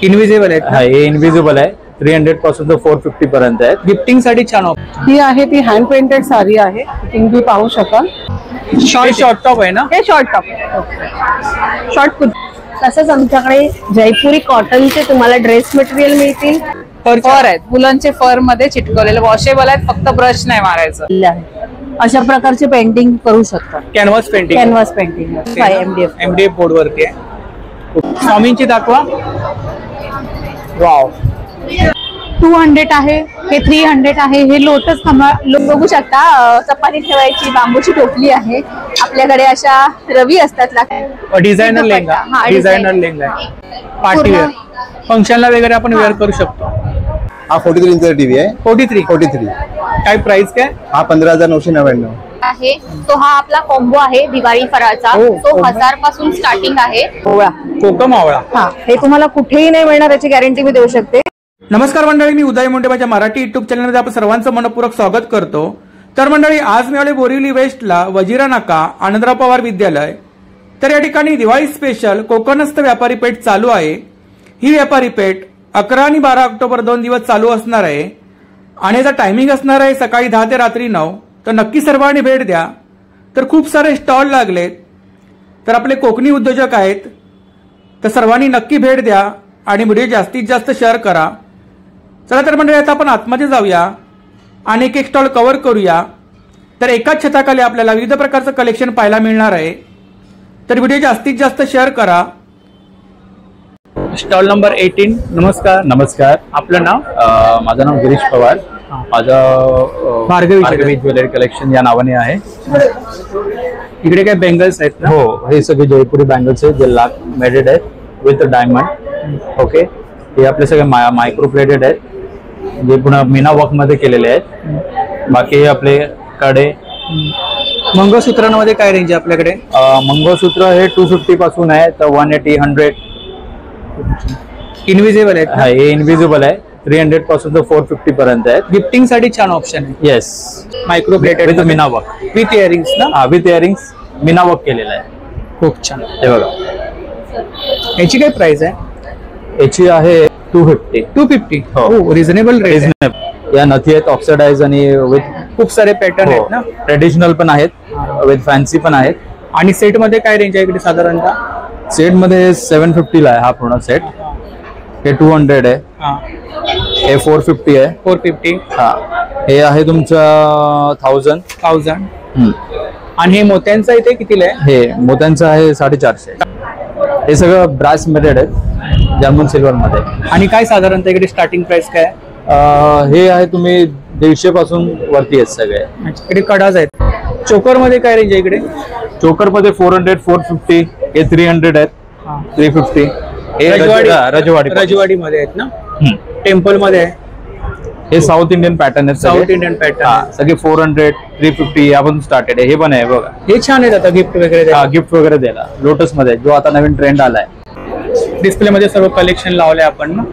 Invisible आहे. हा, हे इनविजिबल आहे. 300 पासून तर 450 पर्यंत आहे. गिफ्टिंग साठी छान ऑप्शन. ही आहे ती हँड पेंटेड साडी आहे, तुम्ही पाहू शकाल. शॉर्ट टॉप आहे ना? हे शॉर्ट टॉप, शॉर्ट. तसंच आमच्याकडे जयपुरी कॉटनचे तुम्हाला ड्रेस मटेरियल मिळतील. फर आहेत, फुलांचे फर मध्ये चिटकवलेले, वॉशेबल आहेत, फक्त ब्रश नाही मारायचं. अशा प्रकारचे पेंटिंग करू शकता. Canvas painting. Canvas painting MDF board वरती आहे. स्वामींची दाखवा. वाव. 200 आहे, हे 300 आहे. हे लोटस बघू शकता, चपाती ठेवायची बांबूची टोपली आहे. आपल्याकडे अशा रवी असतात. डिझायनर लेंगा. डिझायनर लेंगा आहे. पार्टी वेअर फंक्शनला वगैरे आपण वेअर करू शकतो. हा 43 इंच टीव्ही आहे. 43. काय प्राइस काय? हा 15,999 आहे. तो हा आपला कॉम्बो आहे दिवाळी फराळचा. तो 1000 पासून स्टार्टिंग आहे. कोकम आवळा. हा, हे तुम्हाला कुठेही नाही मिळणार, याची गॅरंटी मी देऊ शकते. नमस्कार मंडळी, मी उदय मुंडे. माझ्या मराठी युट्यूब चॅनलमध्ये आपण सर्वांचं मनपूर्वक स्वागत करतो. तर मंडळी, आज मी आले बोरिवली वेस्टला, वजिरा नाका, आनंदराव पवार विद्यालय. तर या ठिकाणी दिवाळी स्पेशल कोकणस्थ व्यापारी पेठ चालू आहे. ही व्यापारी पेठ 11 आणि 12 ऑक्टोबर 2 दिवस चालू असणार आहे आणि याचा टायमिंग असणार आहे सकाळी 10 ते रात्री 9. तर नक्की सर्वांनी भेट द्या. तर खूप सारे स्टॉल लागलेत, तर आपले कोकणी उद्योजक आहेत, तर सर्वांनी नक्की भेट द्या आणि व्हिडिओ जास्तीत जास्त शेअर करा. चला तर मंडळी, आता आपण आतमध्ये जाऊया आणि एक स्टॉल कव्हर करूया. तर एकाच छताखाली आपल्याला विविध प्रकारचं कलेक्शन पाहायला मिळणार आहे, तर व्हिडिओ जास्तीत जास्त शेअर करा. Stall number 18. नमस्कार. आपलं नाव? माझं नाव गिरीश पवार. माझं भार्गवी ज्वेलरी कलेक्शन या नावाने आहे. इकडे काय बेंगल्स आहेत ना? हो, हे सगळे जयपुरी बँगल्स आहेत, जे लाख मेडेड आहेत विथ डायमंड. ओके, हे आपले सगळे मायक्रो प्लेटेड आहेत, जे पुन्हा मीना वर्क मध्ये केलेले आहेत. बाकी हे आपले कडे. मंगळसूत्रांमध्ये काय रेंज आहे आपल्याकडे? मंगळसूत्र हे 250 पासून आहे तर 180, 100. इनविजिबल आहे. हा, हे इनविजिबल आहे. 300 पासून तर 450 पर्यंत आहे. गिफ्टिंग साठी छान ऑप्शन आहे. Yes, micro plated with Meena work, with earrings ना? हा, विथ इयरिंग्स मीना वर्क केलेला आहे. खूप छान. हे बघा, याची काय प्राइस आहे? याची आहे 250. 250. हो, रिझनेबल रेट. या नथी आहेत ऑक्सिडाइज आणि विथ खूप सारे पॅटर्न आहेत ना? ट्रेडिशनल पण आहेत, विथ फॅन्सी पण आहेत. आणि सेट मध्ये काय रेंज आहे इकडे साधारणतः? सेट मध्ये 750 ला आहे हा पूर्ण सेट. हे 200 आहे. हे 450 आहे. 450. हा, हे आहे तुमचं 1000. आणि हे मोत्यांचं इथे कितीला आहे? हे मोत्यांचं आहे 450. हे सगळं ब्रास मेटेड आहे, जर्मन सिल्वर मध्ये. आणि काय साधारणतः इकडे स्टार्टिंग प्राइस काय? हे आहे तुम्ही 150 पासून वरती आहेत सगळे. इकडे कडाज आहेत. चोकर मध्ये काय रेंज आहे इकडे? चोकर मध्ये 400, 450. हे 300 आहेत, 350. हे रजवाडी मध्ये आहेत ना? टेम्पल मध्ये आहे. हे साऊथ इंडियन पॅटर्न आहेत, साऊथ इंडियन पॅटर्न सगळे 400, 350 यापासून स्टार्टेड आहे. हे पण आहे बघा, हे छान आहेत. आता गिफ्ट वगैरे गिफ्ट वगैरे द्यायला लोटस मध्ये, जो आता नवीन ट्रेंड आलाय. डिस्प्ले मध्ये सर्व कलेक्शन लावलंय आपण ना.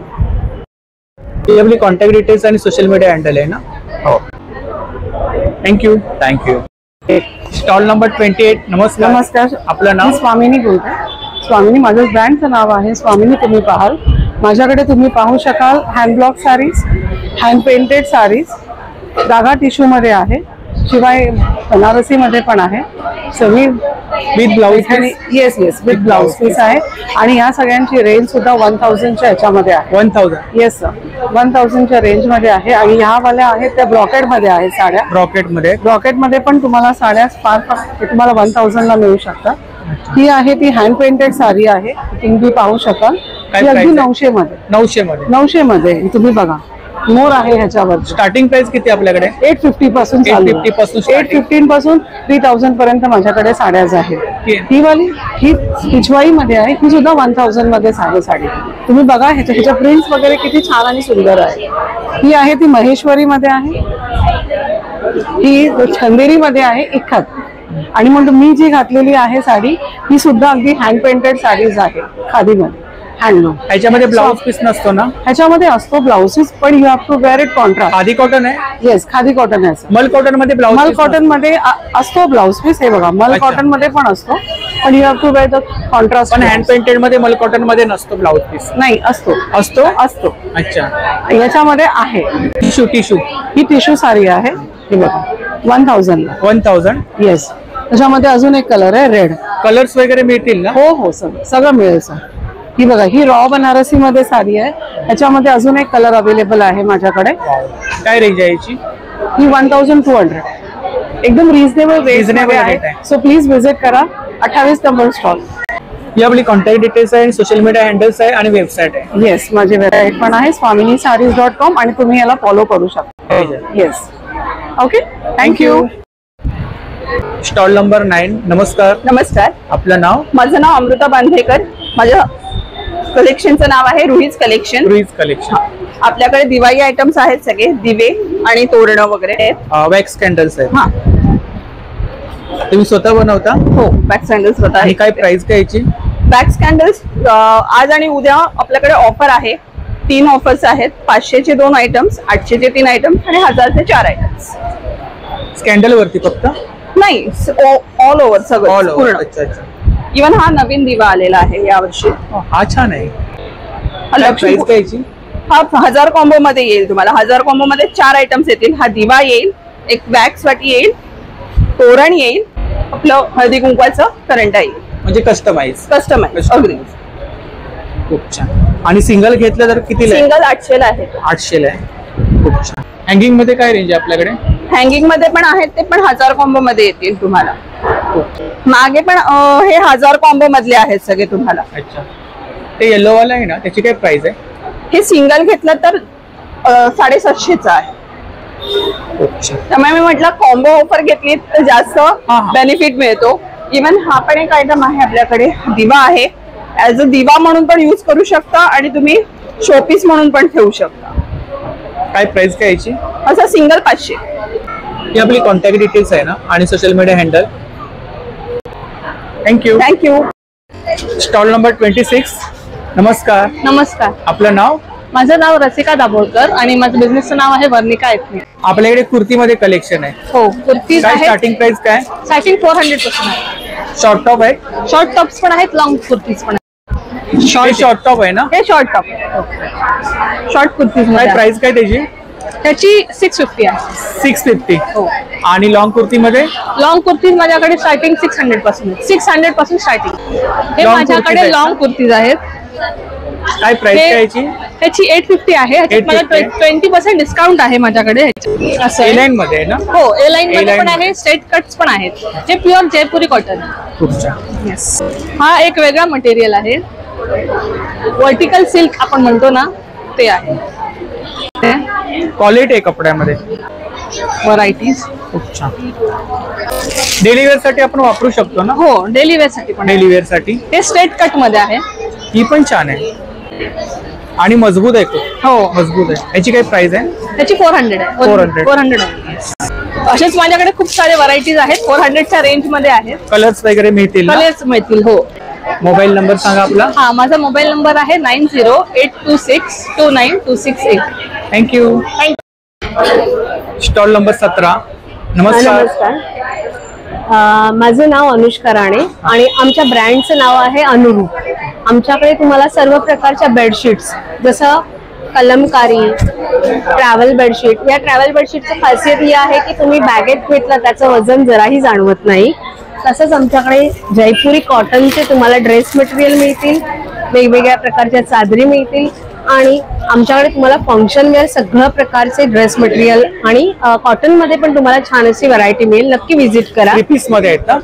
ही आपली कॉन्टॅक्ट डिटेल्स आणि सोशल मीडिया हँडल आहे ना? हो. थँक्यू. Stall number 28. नमस्कार. आपलं नाव? स्वामिनी बोलते. स्वामिनी माझं ब्रँडचं नाव आहे. स्वामिनी तुम्ही पाहाल. माझ्याकडे तुम्ही पाहू शकाल hand block saris, hand painted saris, धागा टिश्यू मध्ये आहे, शिवाय बनारसी मध्ये पण आहे. सगळी with blouse. Yes with blouse piece आहे. आणि ह्या सगळ्यांची रेंज सुद्धा 1000च्या ह्याच्यामध्ये आहे. 1000. येस सर, 1000च्या रेंज मध्ये आहे. आणि ह्या वाल्या आहेत त्या ब्रॉकेट मध्ये आहेत साड्या. ब्रॉकेट मध्ये पण तुम्हाला साड्या फार तुम्हाला 1000ला मिळू शकतात. ही आहे ती हँड पेंटेड साडी आहे, तुम्ही पाहू शकाल. ती अगदी 900 मध्ये तुम्ही बघा, मोर आहे ह्याच्यावर. स्टार्टिंग प्राइस किती आपल्याकडे? 850 पासून. 815 पासून 3000 पर्यंत माझ्याकडे साड्याच आहेत. ही वाली ही पिछवाई मध्ये आहे, ही सुद्धा 1000 मध्ये आहे साडी. तुम्ही बघा ह्याच्या प्रिंट्स वगैरे किती छान आणि सुंदर आहे. ही आहे ती महेश्वरी मध्ये आहे, ही चंदेरी मध्ये आहे, इखत. आणि म्हणून मी जी घातलेली आहे साडी ही सुद्धा अगदी हँड पेंटेड साडीज आहे खादीमध्ये. हँडलूम. ह्याच्यामध्ये ब्लाउज पीस नसतो ना? ह्याच्यामध्ये असतो ब्लाउज पीस, पण you have to wear it contrast. Khadi cotton आहे? येस, खादी कॉटन आहे. मल कॉटन मध्ये ब्लाउज, मल कॉटन मध्ये असतो ब्लाउज पीस. हे बघा, मल कॉटन मध्ये पण असतो, पण you have to wear the contrast. पण हँड पेंटेड मध्ये मल कॉटन मध्ये नसतो ब्लाउज पीस? नाही, असतो. असतो? असतो. अच्छा. याच्यामध्ये आहे टिश्यू. टिश्यू ही टिश्यू साडी आहे. हे बघा 1000 ला. 1000. येस. त्याच्यामध्ये अजून एक कलर आहे रेड. कलर्स वगैरे मिळतील ना? हो हो, सगळं मिळेल सर. ही बघा, ही रॉ बनारसी मध्ये साडी आहे. ह्याच्यामध्ये अजून एक कलर अवेलेबल आहे माझ्याकडे. काय रेंज आहे याची? ही 1200. एकदम रिझनेबल Reasonable आहे. rate आहे. सो प्लीज व्हिजिट करा. 28 नंबर स्टॉल. ही आपली कॉन्टॅक्ट डिटेल्स आहे, सोशल मीडिया हँडल्स आहे आणि वेबसाईट आहे. येस, माझी वेबसाईट पण आहे swaminisarees.com आणि तुम्ही याला फॉलो करू शकता. Yes. Okay, thank you. Stall number 9. नमस्कार. नमस्कार. आपलं नाव? माझं नाव अमृता बांधेकर. माझ्या कलेक्शनचं नाव आहे रुहीज कलेक्शन. रुहीज कलेक्शन. आपल्याकडे दिवाळी आयटम्स आहेत, सगळे दिवे आणि तोरणं वगैरे आहेत. वॅक्स कॅन्डल्स आहेत. हा, तुम्ही स्वतः बनवता? हो, वॅक्स कॅन्डल्स स्वतः. आणि काय प्राइस काय याची? वॅक्स कॅन्डल्स आज आणि उद्या आपल्याकडे ऑफर आहे. 3 ऑफर्स आहेत. 500 चे 2 आयटम्स, 800 चे 3 आयटम्स आणि 1000 चे 4 आयटम्स. कॅन्डल वरती फक्त? नाही, ऑल ओव्हर सगळं. All over. अच्छा अच्छा. इव्हन हा नवीन दिवा आलेला आहे यावर्षी. हा छान आहे. लक्ष्मी प्राइस काय याची? हा 1000 कॉम्बो मध्ये येईल तुम्हाला. 1000 कॉम्बो मध्ये 4 आयटम्स येतील. हा दिवा येईल, एक वॅक्स वाटी येईल, तोरण येईल, आपलं हळदी कुंकवाचं करंटा येईल. म्हणजे कस्टमाइज. अगदी खूप छान. आणि सिंगल घेतलं तर कितीला आहे? सिंगल 800 ला आहे. 800 ला आहे. खूप छान. हँगिंग मध्ये काय रेंज आहे आपल्याकडे? हँगिंग मध्ये पण आहेत, ते पण 1000 कॉम्बो मध्ये येतील तुम्हाला. मागे पण हे 1000 कॉम्बो मधले आहेत सगळे तुम्हाला. अच्छा. ते येलो वाला आहे ना, त्याची काय प्राइस आहे? हे सिंगल घेतलं तर 750 आहे. त्यामुळे मी म्हटलं कॉम्बो ऑफर घेतली तर जास्त बेनिफिट मिळतो. इव्हन हा पण एक आयटम आहे आपल्याकडे, दिवा आहे. ऍज अ दिवा म्हणून पण यूज करू शकता आणि तुम्ही शोपीस म्हणून पण ठेवू शकता. काय प्राइस काय याची? असं सिंगल 500. ही आपली कॉन्टॅक्ट डिटेल्स आहे ना आणि social media handle. Thank you. Stall number 26. नमस्कार. नमस्कार. आपलं नाव? माझं नाव रसिका दाभोळकर आणि माझं बिझनेसचं नाव आहे वर्णिका एथनिक. आपल्याकडे कुर्तीमध्ये कलेक्शन आहे. हो, कुर्तीज काय आहेत. स्टार्टिंग प्राइस काय? स्टार्टिंग 400 पासून आहे. शॉर्ट टॉप आहे? शॉर्ट टॉप्स पण आहेत, लॉंग कुर्तीज पण आहेत. शॉर्ट टॉप आहे ना? हे शॉर्ट टॉप, शॉर्ट कुर्तीज. काय प्राइस काय त्याची? त्याची 650 आहे. 650. हो. आणि लॉंग कुर्तीमध्ये? लॉंग कुर्तीज माझ्याकडे स्टार्टिंग 600 पासून. 600 पासून स्टार्टिंग. हे Long माझ्याकडे कुर्तीज लॉंग कुर्तीज आहेत. काय प्राइस काय याची? त्याची 850 आहे. ह्याच्यात मला 20% डिस्काउंट आहे माझ्याकडे. असं ए लाईन मध्ये आहे ना? हो, ए लाईन मध्ये पण A-line आहे, स्ट्रेट कट्स पण आहेत. हे प्युअर जयपुरी कॉटन. खूप छान. येस. हा एक वेगळा मटेरियल आहे. वर्टिकल सिल्क आपण म्हणतो ना, ते आहे. क्वालिटी आहे कपड्यामध्ये. व्हरायटीज खूप छान. डेली वेअर साठी आपण वापरू शकतो ना? हो, डेली वेअर साठी पण. डेली वेअर साठी हे स्ट्रेट कट मध्ये आहे. ही पण छान आहे आणि मजबूत आहे खूप. हो, मजबूत आहे. याची काय प्राइस आहे? त्याची 400 आहे. 400 आहे. असेच माझ्याकडे खूप सारे व्हरायटीज आहेत. 400च्या रेंज मध्ये आहेत. कलर्स वगैरे मिळतील ना? कलर्स मिळतील. हो. मोबाईल नंबर सांगा आपला. हा, माझा मोबाईल नंबर आहे 9082629268. थँक्यू. Stall number 17. नमस्कार. माझं नाव अनुष्का राणे आणि आमच्या ब्रँडचं नाव आहे अनुरूप. आमच्याकडे तुम्हाला सर्व प्रकारच्या बेडशीट्स, जसं कलमकारी, ट्रॅव्हल बेडशीट. या ट्रॅव्हल बेडशीटची खासियत ही आहे की तुम्ही बॅगेत घेतलं त्याचं वजन जराही जाणवत नाही. तसंच आमच्याकडे जयपुरी कॉटनचे तुम्हाला ड्रेस मटेरियल मिळतील, वेगवेगळ्या प्रकारच्या चादरी मिळतील आणि आमच्याकडे तुम्हाला फंक्शन वेअर सगळ्या प्रकारचे ड्रेस मटेरियल आणि कॉटन मध्ये पण तुम्हाला छान अशी व्हरायटी मिळेल. नक्की व्हिजिट करा. 3 पीस मध्ये आहेत ना?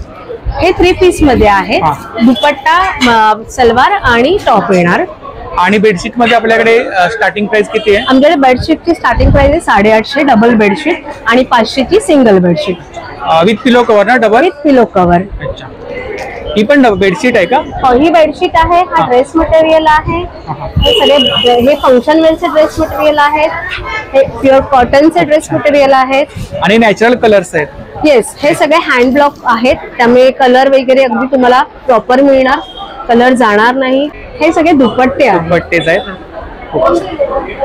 हे 3 पीस मध्ये आहे. दुपट्टा, सलवार आणि टॉप येणार. आणि बेडशीट मध्ये आपल्याकडे स्टार्टिंग प्राइस किती आहे? आमच्याकडे बेडशीटची स्टार्टिंग प्राइस आहे 850 डबल बेडशीट आणि 500ची single bedsheet with pillow cover ना? Double with pillow cover. अच्छा. ही पण बेडशीट आहे का? हो, ही बेडशीट आहे. हा ड्रेस मटेरियल आहे. हे सगळे हे फंक्शन वेअरचे ड्रेस मटेरियल आहेत. हे प्युअर कॉटनचे ड्रेस मटेरियल आहेत आणि नॅचरल कलर्स आहेत. येस, हे सगळे हँड ब्लॉक आहेत, त्यामुळे कलर वगैरे अगदी तुम्हाला प्रॉपर मिळणार, कलर जाणार नाही. हे सगळे दुपट्टे आहेत. दुपट्टेच आहेत.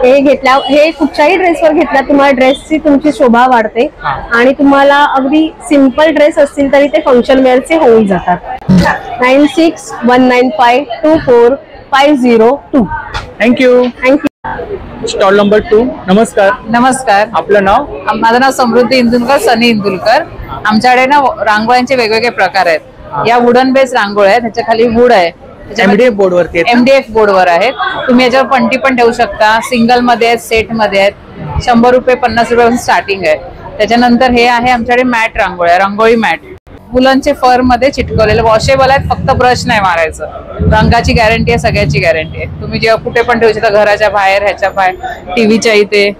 हे घेतल्या, हे कुठच्याही ड्रेसवर घेतला तुम्हाला ड्रेसची तुमची शोभा वाढते आणि तुम्हाला अगदी सिंपल ड्रेस असतील तरी ते फंक्शन वेअरचे होऊन जातात. 9619524502. थँक्यू. Stall number 2. नमस्कार. नमस्कार. आपलं नाव? माझं नाव समृद्धी इंदुलकर, सनी इंदुलकर. आमच्याकडे ना रांगोळ्यांचे वेगवेगळे प्रकार आहेत. या वुडन बेस रांगोळ्या आहेत, त्याच्या खाली वूड आहे, MDF बोर्डवरती. MDF बोर्डवर आहेत. तुम्ही याच्यावर पंटी पण ठेवू शकता. सिंगल मध्ये आहेत, सेट मध्ये आहेत. 100 रुपये 50 रुपयापासून स्टार्टिंग आहे. त्याच्यानंतर हे आहे आमच्याकडे मॅट रांगोळ्या, रांगोळी मॅट वुलनचे फर मध्ये चिटकवलेले, वॉशेबल आहेत, फक्त ब्रश नाही मारायचं. रंगाची गॅरंटी आहे, सगळ्याची गॅरंटी आहे. तुम्ही जेव्हा कुठे पण ठेवू शकता, घराच्या बाहेर, ह्याच्या बाहेर, टीव्हीच्या इथे.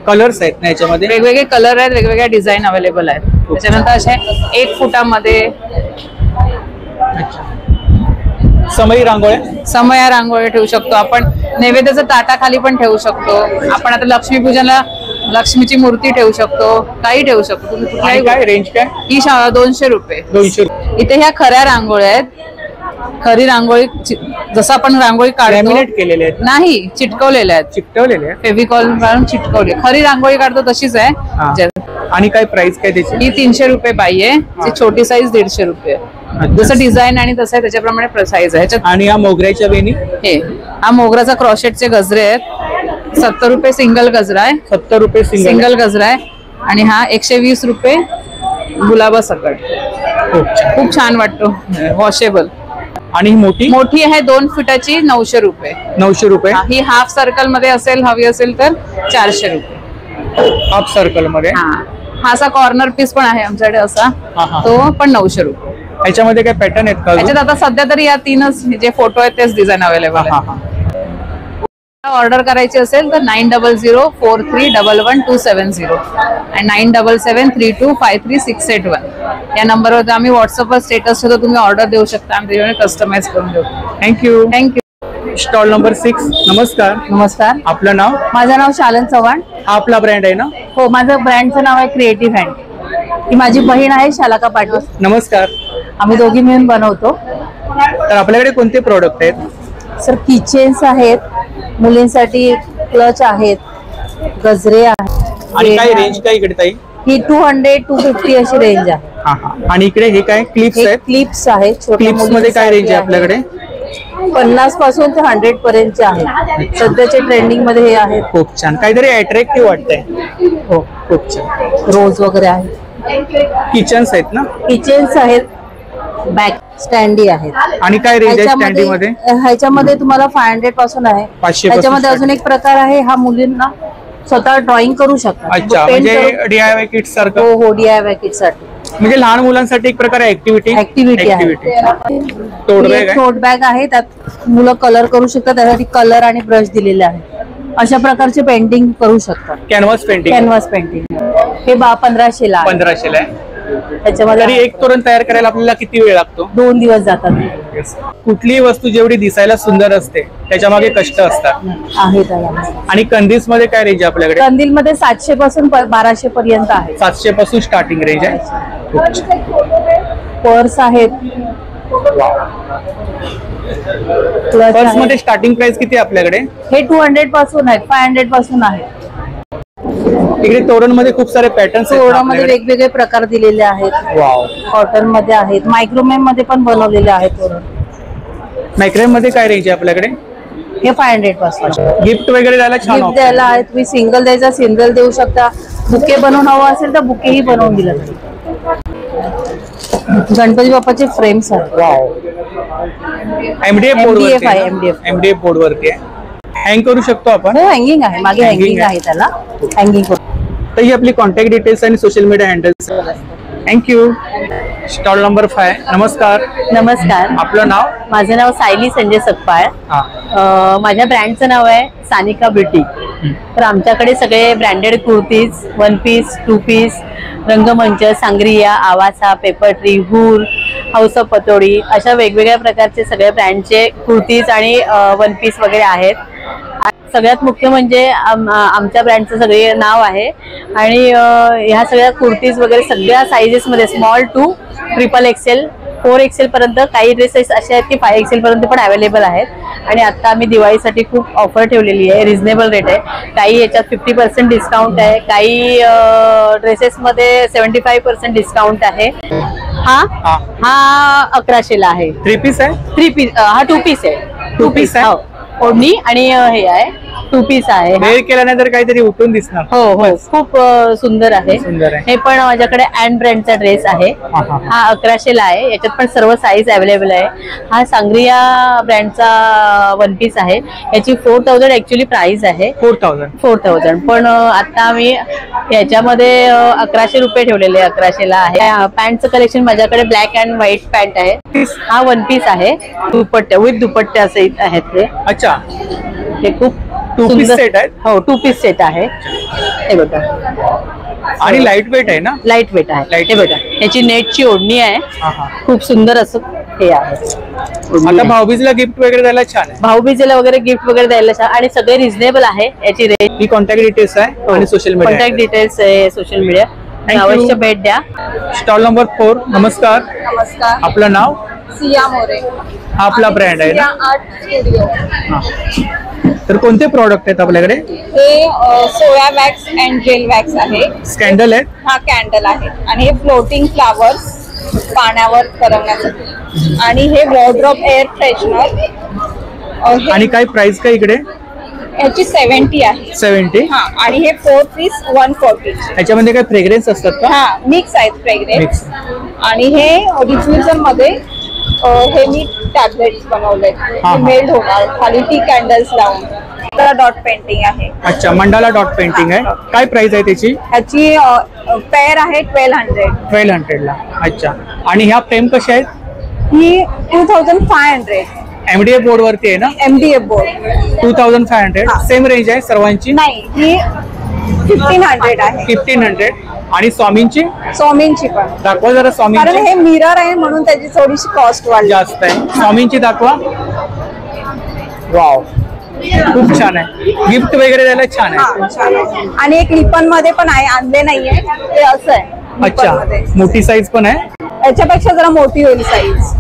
कलर्स आहेत ना याच्यामध्ये? वेगवेगळे कलर आहेत, वेगवेगळ्या डिझाईन अवेलेबल आहेत. त्याच्यानंतर असे 1 फुटामध्ये समई रांगोळ्या, समया रांगोळ्या ठेवू शकतो आपण. नैवेद्याचं ताटाखाली पण ठेवू शकतो आपण. आता लक्ष्मीपूजनला लक्ष्मीची मूर्ती ठेवू शकतो, काही ठेवू शकतो तुम्ही. कुठल्याही काय रेंज काय? ही 200 रुपये. 200. इथे ह्या खऱ्या रांगोळ्या आहेत. खरी रांगोळी जसं आपण रांगोळी काढतो केलेले आहेत नाही, चिटकवलेल्या आहेत. चिटकवलेले फेविकॉल लावून चिटकवले. खरी रांगोळी काढतो तशीच आहे. आणि काय प्राइस काय त्याची? ही 300 रुपये बाई आहे. छोटी साईज 150 रुपये. जसं डिझाईन आणि तसं आहे त्याच्याप्रमाणे साईज आहे. आणि या मोगऱ्याच्या वेणी? हे हा मोगराचा क्रॉशेटचे गजरे आहेत. 70 रुपये सिंगल गजरा आहे. 70 रुपये सिंगल गजरा आहे. आणि हा 120 रुपये गुलाबा सकट. खूप छान वाटतो, वॉशेबल. आणि मोठी मोठी आहे 2 फुटाची, 900 रुपये. 900 रुपये. ही हाफ सर्कल मध्ये असेल, हवी असेल तर 400 रुपये. हाफ सर्कल मध्ये. हा असा कॉर्नर पीस पण आहे आमच्याकडे असा, तो पण 900 रुपये. याच्यामध्ये काय पॅटर्न आहेत का? याच्यात आता सध्या तरी या 3च जे फोटो आहेत तेच डिझाईन अवेलेबल आहे. ऑर्डर करायची असेल तर 9004311270 आणि 9773253681 या नंबरवर आम्ही व्हॉट्सअपवर स्टेटस ठेवतो. तुम्ही ऑर्डर देऊ शकता, आम्ही त्याच्यामध्ये कस्टमाइज करून देऊ. थँक्यू. थँक्यू. Stall number 6. नमस्कार. नमस्कार. आपलं नाव? माझं नाव शालन चव्हाण. हा आपला ब्रँड आहे ना? हो, माझं ब्रँडचं नाव आहे क्रिएटिव्ह हँड. ही माझी बहीण आहे शालाका पाटील. नमस्कार. आम्ही दोघी मिळून बनवतो. तर आपल्याकडे कोणते प्रोडक्ट आहेत? सर, किचेन्स आहेत, मुलींसाठी क्लच आहेत, गजरे आहेत. आणि काय रेंज काय इकडे ताई? ही 200-250 अशी रेंज आहे. आणि इकडे हे काय क्लिप्स आहेत? क्लिप्स आहेत. क्लिप्स मध्ये काय रेंज आहे आपल्याकडे? 50 पासून ते 100 पर्यंतचे आहेत. सध्याचे ट्रेंडिंग मध्ये हे आहेत. खूप छान, काहीतरी अट्रॅक्टिव्ह वाटतंय. हो, खूप छान. रोज वगैरे आहेत. किचन्स आहेत ना? किचन्स आहेत, बॅक स्टँडी आहेत. आणि काय रेंज आहे स्टँडी मध्ये? ह्याच्यामध्ये तुम्हाला 500 पासून आहे. 500 ह्याच्यामध्ये अजून एक प्रकार आहे, हा मुलींना स्वतः ड्रॉइंग करू शकतात. अच्छा, म्हणजे DIY किट सारखं? हो, DIY किट साठी. म्हणजे लहान मुलांसाठी एक प्रकार ऍक्टिव्हिटी आहे. टोट बॅग आहे, त्यात मुलं कलर करू शकतात. त्यासाठी कलर आणि ब्रश दिलेले आहेत. अशा प्रकारचे पेंटिंग करू शकतात. Canvas painting. हे 1500 ला. 1500 ला. त्याच्यामध्ये तरी एक तोरण तयार करायला आपल्याला किती वेळ लागतो? 2 दिवस जातात. कुठलीही वस्तू जेवढी दिसायला सुंदर असते त्याच्या मागे कष्ट असतात. आणि कंदील्स मध्ये काय रेंज आहे आपल्याकडे? कंदील मध्ये 700 पासून 1200 पर्यंत आहे. 700 पासून स्टार्टिंग रेंज आहे. पर्स आहेत. पर्स मध्ये स्टार्टिंग प्राइस किती आहे आपल्याकडे? हे 200 पासून आहेत, 500 पासून आहे. इकडे तोरण मध्ये खूप सारे पॅटर्न्स आहेत. तोरणामध्ये वेगवेगळे प्रकार दिलेले आहेत. कॉटन मध्ये आहेत, मायक्रोमेम मध्ये पण बनवलेले आहेत तोरण. मायक्रोमेम मध्ये काय रेंज आहे आपल्याकडे? हे 500 पासून. गिफ्ट वगैरे द्यायला छान गिफ्ट द्यायला आहे. तुम्ही सिंगल द्यायचा, सिंगल देऊ शकता. बुके बनवून हवं असेल तर बुकेही बनवून दिलं जाईल. गणपती बाप्पाचे फ्रेम्स आहेत. MDF बोर्डवरती आहे. हँग करू शकतो आपण? हो, हँगिंग आहे. मागे हँगिंग आहे, त्याला हँगिंग करू. तर ही आपली कॉन्टॅक्ट डिटेल्स आणि social media handles. Thank you. Stall number 5. नमस्कार. नमस्कार. आपलं नाव? माझं नाव सायली संजय सकपाळ. माझ्या ब्रँडचं नाव आहे सानिका ब्युटी. तर आमच्याकडे सगळे ब्रँडेड कुर्तीज, 1 पीस, 2 पीस, रंगमंच, सांगरिया, आवासा, पेपर ट्री, हूर, हाऊस ऑफ पतोडी अशा वेगवेगळ्या प्रकारचे सगळ्या ब्रँडचे कुर्तीज आणि 1 पीस वगैरे आहेत. सगळ्यात मुख्य म्हणजे आमच्या ब्रँडचं सगळे नाव आहे. आणि ह्या सगळ्या कुर्तीज वगैरे सगळ्या साइजेस मध्ये स्मॉल टू XXL 4XL पर्यंत, काही ड्रेसेस असे आहेत की 5XL पर्यंत पण अवेलेबल आहेत. आणि आता आम्ही दिवाळीसाठी खूप ऑफर ठेवलेली आहे, रिझनेबल रेट आहे. काही याच्यात 50% डिस्काउंट आहे, काही ड्रेसेसमध्ये 75% डिस्काउंट आहे. हा 1100ला आहे. 3 पीस आहे? 3 पीस, हा 2 पीस आहे. 2 पीस आहे ओढणी आणि हे आहे 2 पीस आहे. वेअर केल्यानंतर काहीतरी उठून दिसणार. हो हो, खूप सुंदर आहे. हे पण माझ्याकडे अँड ब्रँडचा ड्रेस आहे. हा 1100ला आहे. याच्यात पण सर्व साईज अवेलेबल आहे. हा सांग्रिया ब्रँडचा 1 पीस आहे. याची 4000 ऍक्च्युली प्राइस आहे. 4000 पण आता मी याच्यामध्ये 1100 रुपये ठेवलेले. 1100ला आहे. पॅन्टचं कलेक्शन माझ्याकडे ब्लॅक अँड व्हाईट पॅन्ट आहे. हा 1 पीस आहे. दुपट्टा विथ दुपट्टा सहित आहेत ते. अच्छा, हे खूप 2 पीस सेट आहे. हो, 2 पीस सेट आहे. हे बघा, आणि लाईट वेट आहे ना? लाईट वेट आहे. हे बघा, याची नेटची ओढणी आहे. खूप सुंदर असं हे आहे. आता भाऊबीजला गिफ्ट वगैरे द्यायला छान आहे. भाऊबीजेला वगैरे गिफ्ट वगैरे द्यायला छान, आणि सगळे रिझनेबल आहे. याची रेट, ही कॉन्टॅक्ट डिटेल्स आहे आणि सोशल मीडिया कॉन्टॅक्ट डिटेल्स आहे, सोशल मीडिया. अवश्य भेट द्या. Stall number 4. नमस्कार. नमस्कार. आपलं नाव? सिया मोरे. हा आपला ब्रँड आहे ना? Art studio. तर कोणते प्रॉडक्ट आहेत आपल्याकडे? हे सोया वॅक्स अँड जेल वॅक्स आहे. स्कॅन्डल आहे? हा कॅन्डल आहे. आणि हे फ्लोटिंग फ्लावर्स पाण्यावर तरंगण्यासाठी. आणि हे वॉर्डरोब एअर फ्रेशनर. आणि काय प्राइस काय इकडे? याची 70 आहे. 70. हा, आणि हे 4 पीस 140. याच्यामध्ये काय फ्रेग्रन्स असतात का? हा, मिक्स आहेत फ्रेग्रन्स. आणि हे डिफ्युजर मध्ये हे मी टॅबलेट्स बनवले. मेल्ड होणार खाली टी कॅन्डल्स लावून. त्याला डॉट पेंटिंग आहे. अच्छा, मंडाला डॉट पेंटिंग आहे. काय प्राइस आहे त्याची? ह्याची पेअर आहे 1200 ला. अच्छा, आणि ह्या फ्रेम कशा आहेत? ही 2500. MDF बोर्ड वरती आहे ना? MDF board. 2500. सेम रेंज आहे सर्वांची? नाही, ही 1500 आहे. 1500. आणि स्वामींची? स्वामींची पण दाखवा जरा. स्वामींची, कारण हे मिरर आहे म्हणून त्याची थोडीशी कॉस्ट वाढली जास्त आहे. स्वामींची दाखवा. वाव, खूप छान आहे. गिफ्ट वगैरे द्यायला छान आहे. आणि एक लिपन मध्ये पण आहे, आणले नाहीये ते असं आहे. अच्छा, मोठी साईज पण आहे. याच्यापेक्षा जरा मोठी होईल साईज.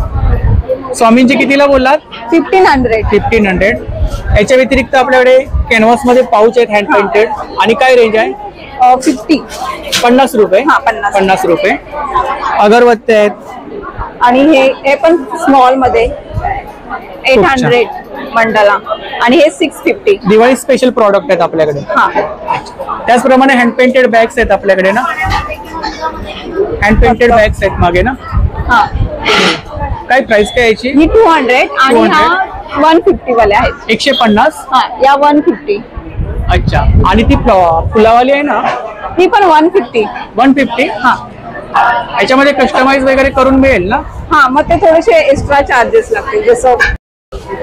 स्वामींची कितीला बोललात? 1500. याच्या व्यतिरिक्त आपल्याकडे कॅनव्हास मध्ये पाऊच आहेत हँड पेंटेड. आणि काय रेंज आहे? 50 रुपये. 50 रुपये. अगरबत्ती आहेत. आणि हे पण स्मॉल मध्ये 800 मंडला. आणि हे 650. दिवाळी स्पेशल प्रॉडक्ट आहेत आपल्याकडे. त्याचप्रमाणे हँड पेंटेड बॅग्स आहेत आपल्याकडे ना? हँड पेंटेड बॅग्स आहेत मागे ना? हा. काय प्राइस काय याची? ही 200 आणि हा 150 वाले आहेत. 150. हा, या 150. अच्छा, आणि ती फुलावाली आहे ना? ही पण 150. 150. हा, याच्यामध्ये कस्टमाइज वगैरे करून मिळेल ना? हा, मग ते थोडेसे एक्स्ट्रा चार्जेस लागतील. जसं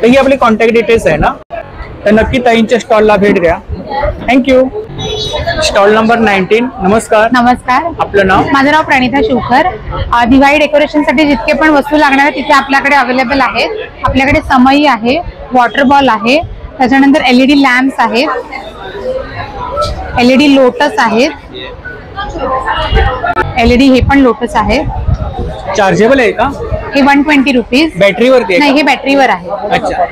ही आपली कॉन्टॅक्ट डिटेल्स आहे ना? तर नक्की ताईंच्या स्टॉलला भेट द्या. थँक्यू. Stall number 19. नमस्कार. नमस्कार. आपलं नाव? माझं नाव प्रणिता शिवकर. दिवाळी डेकोरेशन साठी जितके पण वस्तू लागणार आहेत तिथे आपल्याकडे अवेलेबल आहेत. आपल्याकडे समई आहे, वॉटर बॉल आहे, त्याच्यानंतर LED लॅम्प्स आहेत, LED लोटस आहेत, LED हे पण लोटस आहे. चार्जेबल आहे का? हे 120 रुपीज. बॅटरीवरती? नाही, हे बॅटरीवर आहे. अच्छा,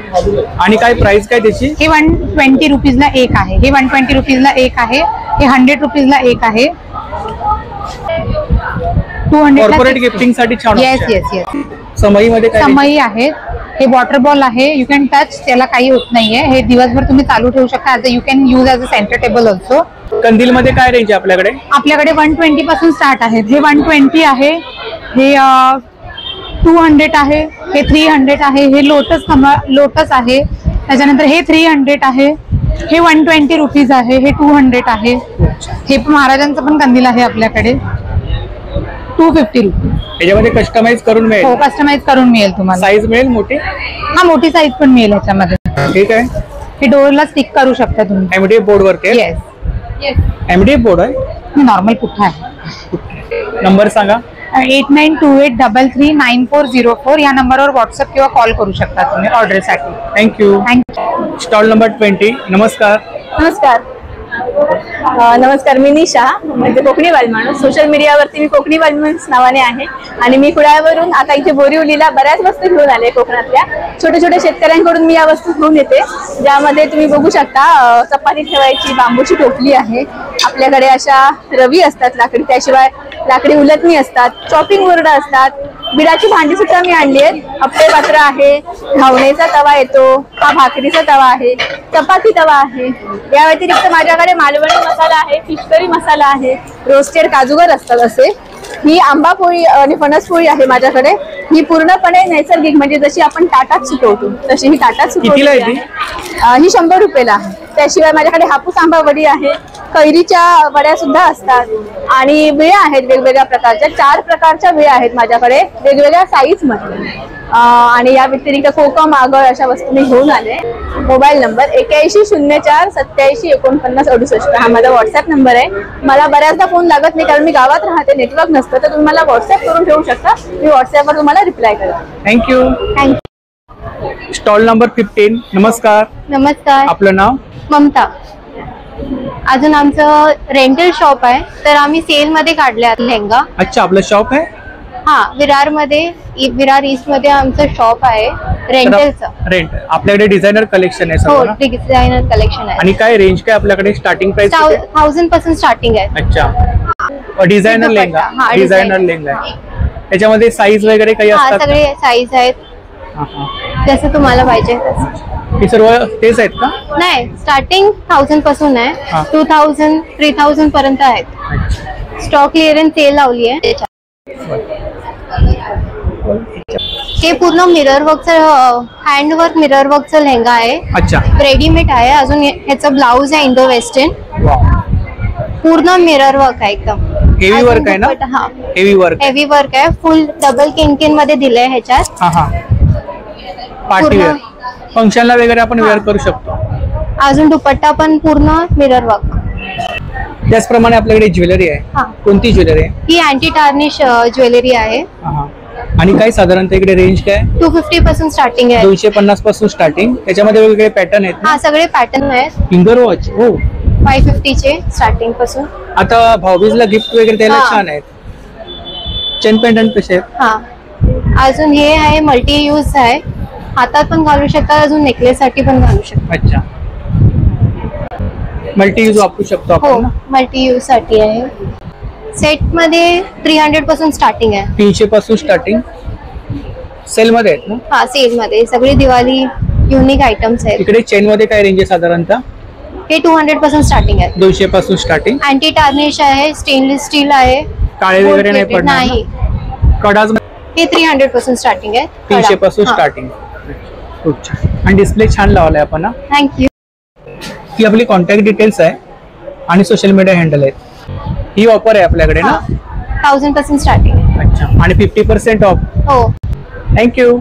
आणि काय प्राइस काय त्याची? हे 120 रुपीजला एक आहे. हे 120 रुपीजला एक आहे. हे 100 रुपीजला एक आहे. 200 कॉर्पोरेट गिफ्टिंग साठी छान. Yes yes yes. समई मध्ये काय? समई आहे. हे वॉटर बॉल आहे. यू कॅन टच, त्याला काही होत नाहीये. हे दिवसभर तुम्ही चालू ठेवू शकता. You can use as a centre table also. कंदील मध्ये काय रेंज आहे आपल्याकडे? आपल्याकडे 120 पासून स्टार्ट आहेत. हे 120 आहे, हे 200 आहे, हे 300 आहे, हे लोटस आहे, त्याच्यानंतर हे 300 आहे, हे 120 रुपीज आहे, हे 200 आहे. हे महाराजांचं पण कंदील आहे आपल्याकडे, 250 रुपीज. याच्यामध्ये कस्टमाइज करून मिळेल? हो, कस्टमाइज करून मिळेल तुम्हाला. साईज मिळेल मोठी? हा, मोठी साईज पण मिळेल याच्यामध्ये. ठीक आहे. हे डोअरला स्टिक करू शकता तुम्ही. MDF बोर्ड वरती? येस. MDF बोर्ड आहे? नॉर्मल पुठ्ठा आहे. नंबर सांगा. 8928339404 या नंबरवर व्हॉट्सअप किंवा कॉल करू शकता तुम्ही ऑर्डरसाठी. थँक्यू. Stall number 20. नमस्कार. नमस्कार. नमस्कार, मी निशा, म्हणजे कोकणी बालमाणूस. सोशल मीडियावरती मी कोकणी बालमाणूस नावाने आहे आणि मी कुडाळवरून आता इथे बोरिवलीला बऱ्याच वस्तू घेऊन आले. कोकणातल्या छोट्या छोट्या शेतकऱ्यांकडून मी या वस्तू घेऊन येते, ज्यामध्ये तुम्ही बघू शकता चपाती ठेवायची बांबूची टोपली आहे. आपल्याकडे अशा रवी असतात लाकडी, त्याशिवाय लाकडी उलटणी असतात, चॉपिंग बोर्ड असतात, बिडाची भांडी सुद्धा मी आणली आहेत. आपले पात्र आहे, घावणेचा तवा येतो, हा भाकरीचा तवा आहे, चपाती तवा आहे. या व्यतिरिक्त माझ्याकडे मालवणी मसाला आहे, फिश करी मसाला आहे, रोस्टेड काजूगर असतात असे. ही आंबा पोळी आणि फणस पोळी आहे माझ्याकडे. ही पूर्णपणे नैसर्गिक, म्हणजे जशी आपण ताटात सुकवतो तशी ही ताटात सुकवली आहे. ही 100 रुपयाला आहे. त्याशिवाय माझ्याकडे हापूस आंबा वडी आहे, कैरीच्या वड्या सुद्धा असतात आणि विळ्या आहेत वेगवेगळ्या प्रकारच्या. 4 प्रकारच्या विळ्या आहेत माझ्याकडे वेगवेगळ्या साईज मध्ये. आणि या व्यतिरिक्त कोकम, आगळ अशा वस्तू मी घेऊन आले. मोबाईल नंबर 8104874968 हा माझा व्हॉट्सअप नंबर आहे. मला बऱ्याचदा फोन लागत नाही कारण मी गावात राहते, नेटवर्क नसतं, तर तुम्ही मला व्हॉट्सअप करून ठेवू शकता. मी व्हॉट्सअपवर तुम्हाला रिप्लाय करते. थँक्यू. Stall number 15. नमस्कार. नमस्कार. आपलं नाव? ममता. अजून आमचं रेंटल शॉप आहे, तर आम्ही सेल मध्ये काढले लेहंगा. अच्छा, आपलं शॉप आहे? हा, विरार मध्ये, विरार ईस्ट मध्ये आमचं शॉप आहे रेंटलचं. रेंट. आपल्याकडे डिझायनर कलेक्शन आहे? हो, डिझायनर कलेक्शन आहे. आणि काय रेंज काय आपल्याकडे? स्टार्टिंग प्राइस 1000 पासून स्टार्टिंग आहे. अच्छा, डिझायनर लेहंगा. डिझायनर लेहंगा आहे, त्याच्यामध्ये साईज वगैरे काही असतात? सगळे साईज आहेत, जसं तुम्हाला पाहिजे हे सर्व तेच आहेत का? नाही, स्टार्टिंग 1000 पासून आहे, 2000 3000 पर्यंत आहेत. स्टॉक क्लिअरन्स सेल लावली आहे. हे पूर्ण मिरर वर्कचं, हँडवर्क मिरर वर्कचं लेहंगा आहे. अच्छा. रेडीमेड आहे. अजून ह्याचं ब्लाउज आहे इंडो वेस्टर्न, पूर्ण मिरर वर्क आहे एकदम. हेवी वर्क आहे ना? हा, हेवी वर्क आहे. फुल डबल किंकिन मध्ये दिलंय ह्याच्यात. पार्टी वेअर फंक्शनला वगैरे आपण वेअर करू शकतो. अजून दुपट्टा पण पूर्ण मिरर वर्क. त्याचप्रमाणे आपल्याकडे ज्वेलरी आहे. कोणती ज्वेलरी आहे? ही अँटी टार्निश ज्वेलरी आहे. आणि काय साधारणतः इकडे रेंज काय? 250 पासून स्टार्टिंग आहे. 250 पासून स्टार्टिंग. त्याच्यामध्ये वेगवेगळे पॅटर्न आहेत. हा, सगळे पॅटर्न आहेत. Finger watch. हो, 550 चे स्टार्टिंग पासून. आता भाऊबीजला गिफ्ट वगैरे द्यायला छान आहेत. चेन पेंडंट कसे आहेत? हा, अजून हे आहे मल्टी यूज आहे, हातात पण घालू शकता, अजून नेकलेस साठी पण घालू शकता. अच्छा, मल्टी यूज वापरू शकतो आपण. हो, मल्टी यूज साठी आहे. सेट मध्ये 300 पासून स्टार्टिंग आहे. 300 पासून स्टार्टिंग. सेल मध्ये आहेत ना? हा, सेल मध्ये सगळी दिवाळी युनिक आयटम्स आहेत. इकडे चेन मध्ये काय रेंज आहे साधारणतः? हे 200 पासून स्टार्टिंग आहे. 200 पासून स्टार्टिंग. अँटी टार्निश आहे, स्टेनलेस स्टील आहे, काळे वगैरे नाही पडणार? नाही. कडाज हे 300 पासून स्टार्टिंग आहे. 300 पासून स्टार्टिंग. खूप छान. आणि डिस्प्ले छान लावलाय आपण. थँक्यू. ही आपली कॉन्टॅक्ट डिटेल्स आहे आणि सोशल मीडिया हँडल आहे. ही ऑफर आहे आपल्याकडे ना? 1000 पासून स्टार्टिंग आहे. अच्छा, आणि 50% ऑफ. हो. थँक्यू.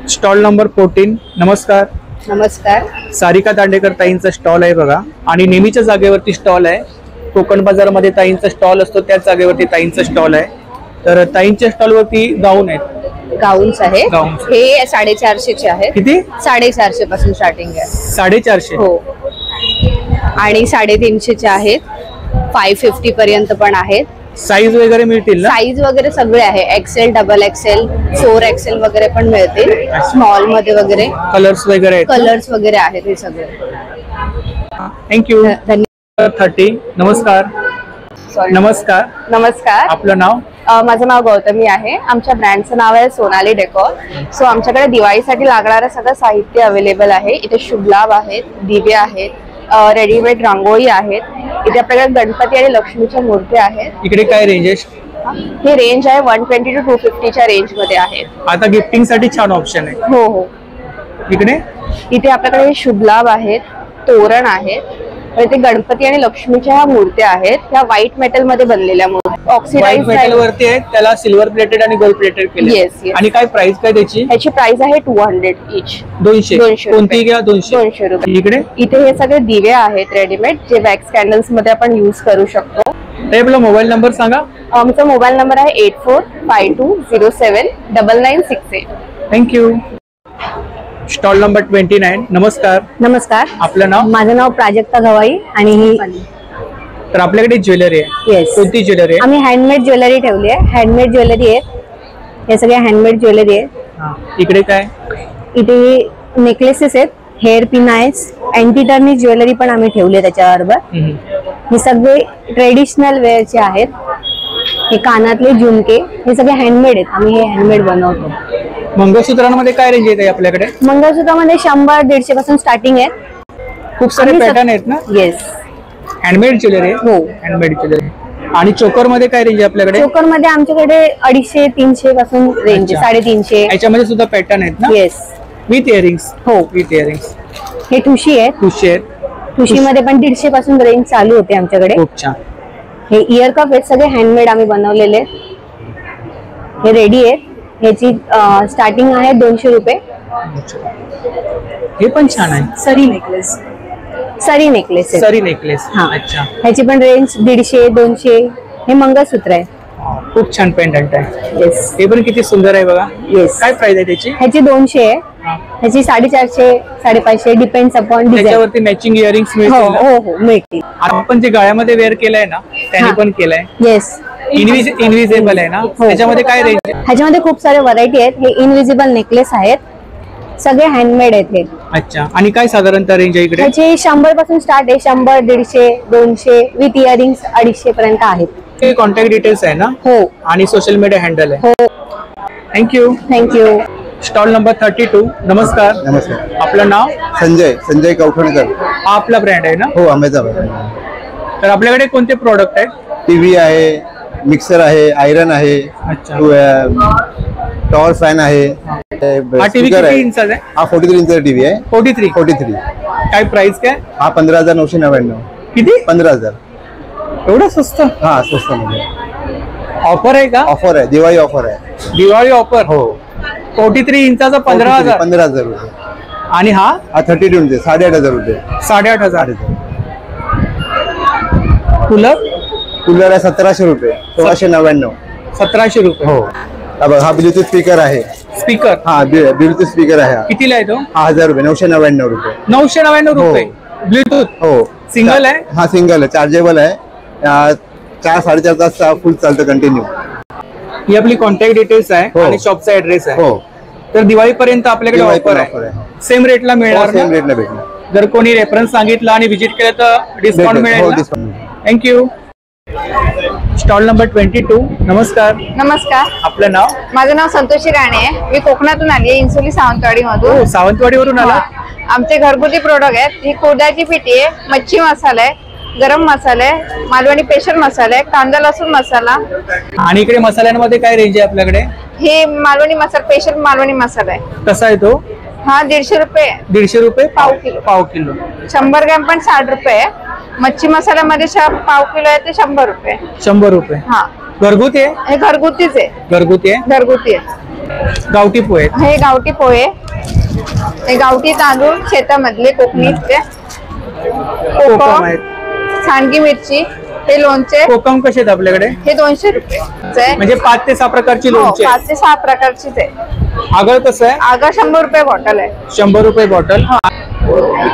Stall number 14. नमस्कार. नमस्कार. सारिका दांडेकर ताईंचा स्टॉल आहे बघा, आणि नेहमीच्या जागेवरती स्टॉल आहे. कोकण बाजारमध्ये ताईंचा स्टॉल असतो त्याच जागेवरती ताईंचा स्टॉल आहे. तर ताईंच्या स्टॉल वरती गाऊन आहेत. गाऊन्स आहे. हे 450 आहे. किती? 450 पासून स्टार्टिंग आहे. 450. हो. आणि 350 आहेत. 550 पर्यंत पण आहेत. साईज वगैरे मिळतील ना? साईज वगैरे सगळे आहे. एक्सेल, डबल एक्सेल, 4XL वगैरे पण मिळतील. स्मॉल मध्ये वगैरे कलर्स वगैरे आहेत. कलर्स वगैरे आहेत हे सगळे. थँक्यू. धन्यवाद. 30. नमस्कार. नमस्कार. नमस्कार. आपलं नाव? माझं नाव गौतमी आहे. आमच्या ब्रँडचं नाव आहे सोनाली डेकोर. सो आमच्याकडे दिवाळीसाठी लागणारं सगळं साहित्य अवेलेबल आहे. इथे शुभ लाभ आहेत, दिवे आहेत, रेडीमेड रांगोळी आहेत. इथे आपल्याकडे गणपती आणि लक्ष्मीच्या मूर्त्या आहेत. इकडे काय रेंज आहे? ही रेंज आहे 120 to 250च्या रेंज मध्ये आहे. आता गिफ्टिंग साठी छान ऑप्शन आहे. हो हो. इकडे आपल्याकडे शुभ लाभ आहेत, तोरण आहेत, इथे गणपती आणि लक्ष्मीच्या ह्या मूर्त्या आहेत. ह्या व्हाईट मेटल मध्ये बनलेल्या मूर्त्या, ऑक्सिडाइज मेटल वरती आहेत. त्याला सिल्वर प्लेटेड आणि गोल्ड प्लेटेड केले. येस. आणि काय प्राइस काय त्याची? ह्याची प्राइस आहे 200 इच. 200. कोणती घ्या? 200 रुपये. इकडे इथे हे सगळे दिवे आहेत रेडीमेड, जे वॅक्स कॅन्डल्स मध्ये आपण युज करू शकतो. आपला मोबाईल नंबर सांगा. आमचा मोबाईल नंबर आहे 8452079968. थँक्यू. Stall number 29. नमस्कार. नमस्कार. आपलं नाव? माझं नाव प्राजक्ता गवाई आणि ही तर आपल्याकडे ज्वेलरी आहे. येस. कोणती ज्वेलरी आहे? आम्ही हँडमेड ज्वेलरी ठेवली आहे. हँडमेड ज्वेलरी आहे, हे सगळे हँडमेड ज्वेलरी आहे. इकडे काय? इथे नेकलेसेस आहेत, हेअर पिन आहेत, अँटी टर्निश ज्वेलरी पण आम्ही ठेवली आहे त्याच्याबरोबर. हे सगळे ट्रेडिशनल वेअरचे आहेत. हे कानातले झुमके हे सगळे हँडमेड आहेत, आम्ही हे हँडमेड बनवतो. मंगळसूत्रांमध्ये काय रेंज आहे आपल्याकडे? मंगळसूत्रामध्ये 100-150 पासून स्टार्टिंग आहे. खूप सारे पॅटर्न आहेत ना? येस. Handmade jewellery? हो, हँडमेड ज्वेलरी. आणि चोकर मध्ये काय रेंज आहे आपल्याकडे? चोकर मध्ये आमच्याकडे 250-300 पासून रेंज आहे. 350. याच्यामध्ये सुद्धा पॅटर्न आहेत ना? येस. With earrings? हो, विथ इयरिंग्स. हे ठुशी आहेत. ठुशी आहेत. ठुशी मध्ये पण 150 पासून रेंज चालू होते आमच्याकडे. खूप छान. हे इयर कप आहेत, सगळे हँडमेड आम्ही बनवलेले. हे रेडी आहेत. ह्याची स्टार्टिंग आहे 200 रुपये. हे पण छान आहे. सरी नेकलेस. सरी नेकलेस. सरी नेकलेस. हा. अच्छा. ह्याची पण रेंज 150-200. हे मंगळसूत्र आहे. खूप छान पेंडंट आहे. येस. हे पण किती सुंदर आहे बघा. येस. काय प्राइस आहे त्याची? ह्याची 200 आहे. ह्याची 450-550 डिपेंड्स अपॉन डिझाइन. त्याच्यावरती मॅचिंग इयरिंग्स हो मिळतील? हो हो, मिळतील. आपण जे गळ्यामध्ये वेअर केलंय ना त्याने पण केलंय. येस. इनविजिबल आहे ना? त्याच्यामध्ये काय रेंज आहे? ह्याच्यामध्ये खूप सारे व्हरायटी आहेत. हे इनविजिबल नेकलेस आहेत, सगळे हँडमेड आहेत हे. अच्छा. आणि काय साधारणतः रेंज आहे इकडे? ह्याची 100 पासून स्टार्ट आहे. 100, 150, 200 विथ इयरिंग्स 250 पर्यंत आहेत. हे कॉन्टॅक्ट डिटेल्स आहे ना? हो. आणि सोशल मीडिया हँडल आहे. हो. थँक्यू. थँक्यू. Stall number 32. नमस्कार. नमस्कार. आपलं नाव? संजय कवठणकर. हा आपला ब्रँड आहे ना? हो, आंब्याचा. तर आपल्याकडे कोणते प्रोडक्ट आहेत? टीव्ही आहे, मिक्सर आहे, आयरन आहे, टॉवर फॅन आहे. हा टीव्ही किती इंचाचा आहे? हा 43 इंचा टीव्ही आहे. 43. काय प्राइस काय? हा 15,999. किती? 15,000. एवढं स्वस्त? हा, स्वस्त मध्ये. ऑफर आहे का? ऑफर आहे, दिवाळी ऑफर आहे. दिवाळी ऑफर? हो. 43 इंचाचा 15,000. 15,000 रुपये. आणि हा? हा 32 इंच 8,500 रुपये. 8,500. कूलर आहे 1,700 रुपये. 1,699. 1,700 रुपये. हो. हा ब्लूटूथ स्पीकर आहे. स्पीकर? हा, ब्लूटूथ स्पीकर आहे. कितीला आहे तो? 1000 रुपये. 999 रुपये. 999 रुपये. ब्लूटूथ? हो. सिंगल आहे? हा, सिंगल आहे, चार्जेबल आहे. 4-4.5 तास फुल चालतं कंटिन्यू. ही आपली कॉन्टॅक्ट डिटेल्स आहे आणि शॉपचा ऍड्रेस आहे. हो. तर दिवाळीपर्यंत आपल्याकडे ऑफर आहे. सेम रेटला मिळणार? सेम रेटला भेटणार. जर कोणी रेफरन्स सांगितला आणि व्हिजिट केलं तर डिस्काउंट मिळेल? थँक्यू. Stall number 22. नमस्कार. नमस्कार. आपलं नाव? माझं नाव संतोषी राणे आहे. मी कोकणातून आली आहे, इंसोली सावंतवाडी मधून. सावंतवाडीवरून आला? आमचे घरगुती प्रोडक्ट आहेत. ही कुरड्याची पिठी आहे, मच्छी मसाला आहे, गरम मसाला आहे, मालवणी स्पेशल मसाला आहे, कांदा लसूण मसाला. आणि इकडे मसाल्यांमध्ये काय रेंज आहे आपल्याकडे? हे मालवणी मसाला, स्पेशल मालवणी मसाला आहे. कसा आहे तो? हा 150 रुपये. 150 रुपये पाव किलो. पाव किलो. 100 ग्रॅम पण 60 रुपये. मच्छी मसाल्यामध्ये पाव किलो आहे ते 100 रुपये. 100 रुपये. हा. घरगुती आहे? हे घरगुतीच आहे. घरगुती आहे? घरगुती आहे. गावठी पोहे? हे गावठी पोहे, हे गावठी तांदूळ शेतामधले कोकणीचे. कोकम आहेत. सांडगी मिरची, हे लोणचे. कोकम कसे आहेत आपल्याकडे? हे 200 रुपये. म्हणजे 5 ते 6 प्रकारची लोणचे? 5 ते 6 प्रकारचीच आहे. आगळ कसं आहे? आगळ 100 रुपये बॉटल आहे. 100 रुपये bottle.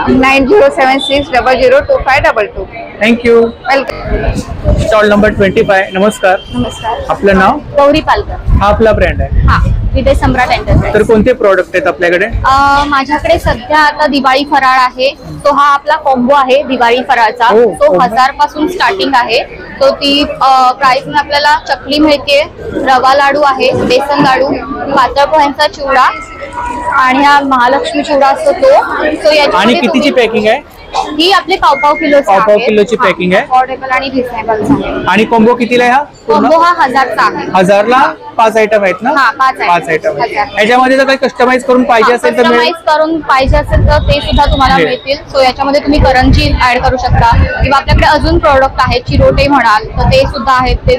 9076252522. Thank you. Welcome. Stall number 25. नमस्कार. नमस्कार. आपलं नाव? गौरी पालकर. हा आपला ब्रँड आहे. हा, विजय सम्राट एंटरप्राइज. तर कोणते प्रोडक्ट आहेत आपल्याकडे? माझ्याकडे सध्या आता दिवाळी फराळ आहे. तो हा आपला कॉम्बो आहे दिवाळी फराळचा. तो 1000 पासून स्टार्टिंग आहे. तो ती प्राइस में आपल्याला चकली मिळते, रवा लाडू आहे, बेसन लाडू, पातळ पोह्यांचा चिवडा आणि हा महालक्ष्मी चिवडा असतो तो. आणि कितीची पॅकिंग आहे? ही आपली पाव पाव किलोची पॅकिंग आहे. अफोर्डेबल आणि रिझनेबल आहे. आणि कॉम्बो कितीला आहे हा? कॉम्बो हा 1000चा आहे. 1000ला 5 आयटम आहेत ना? हा, 5 आयटम. याच्यामध्ये जर काही कस्टमाइज करून पाहिजे असेल तर कस्टमाइज करून पाहिजे असेल तर ते सुद्धा तुम्हाला मिळतील. सो याच्यामध्ये तुम्ही करंजी ऍड करू शकता किंवा आपल्याकडे अजून प्रोडक्ट आहेत, चिरोटे म्हणाल तर ते सुद्धा आहेत, ते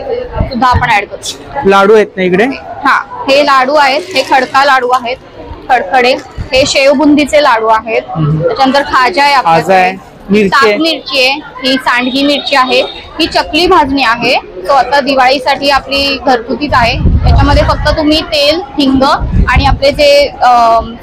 सुद्धा आपण ऍड करू शकतो. लाडू आहेत ना इकडे? हा, हे लाडू आहेत. हे खडका लाडू आहेत, खडखडे. हे शेव बुंदीचे लाडू आहेत. त्याच्यानंतर खाजा आहे आपल्याकडे, ताक मिरची आहे, ही सांडगी मिरची आहे, ही चकली भाजणी आहे. तो आता दिवाळीसाठी आपली घरगुतीच आहे. याच्यामध्ये फक्त तुम्ही तेल, हिंग आणि आपले जे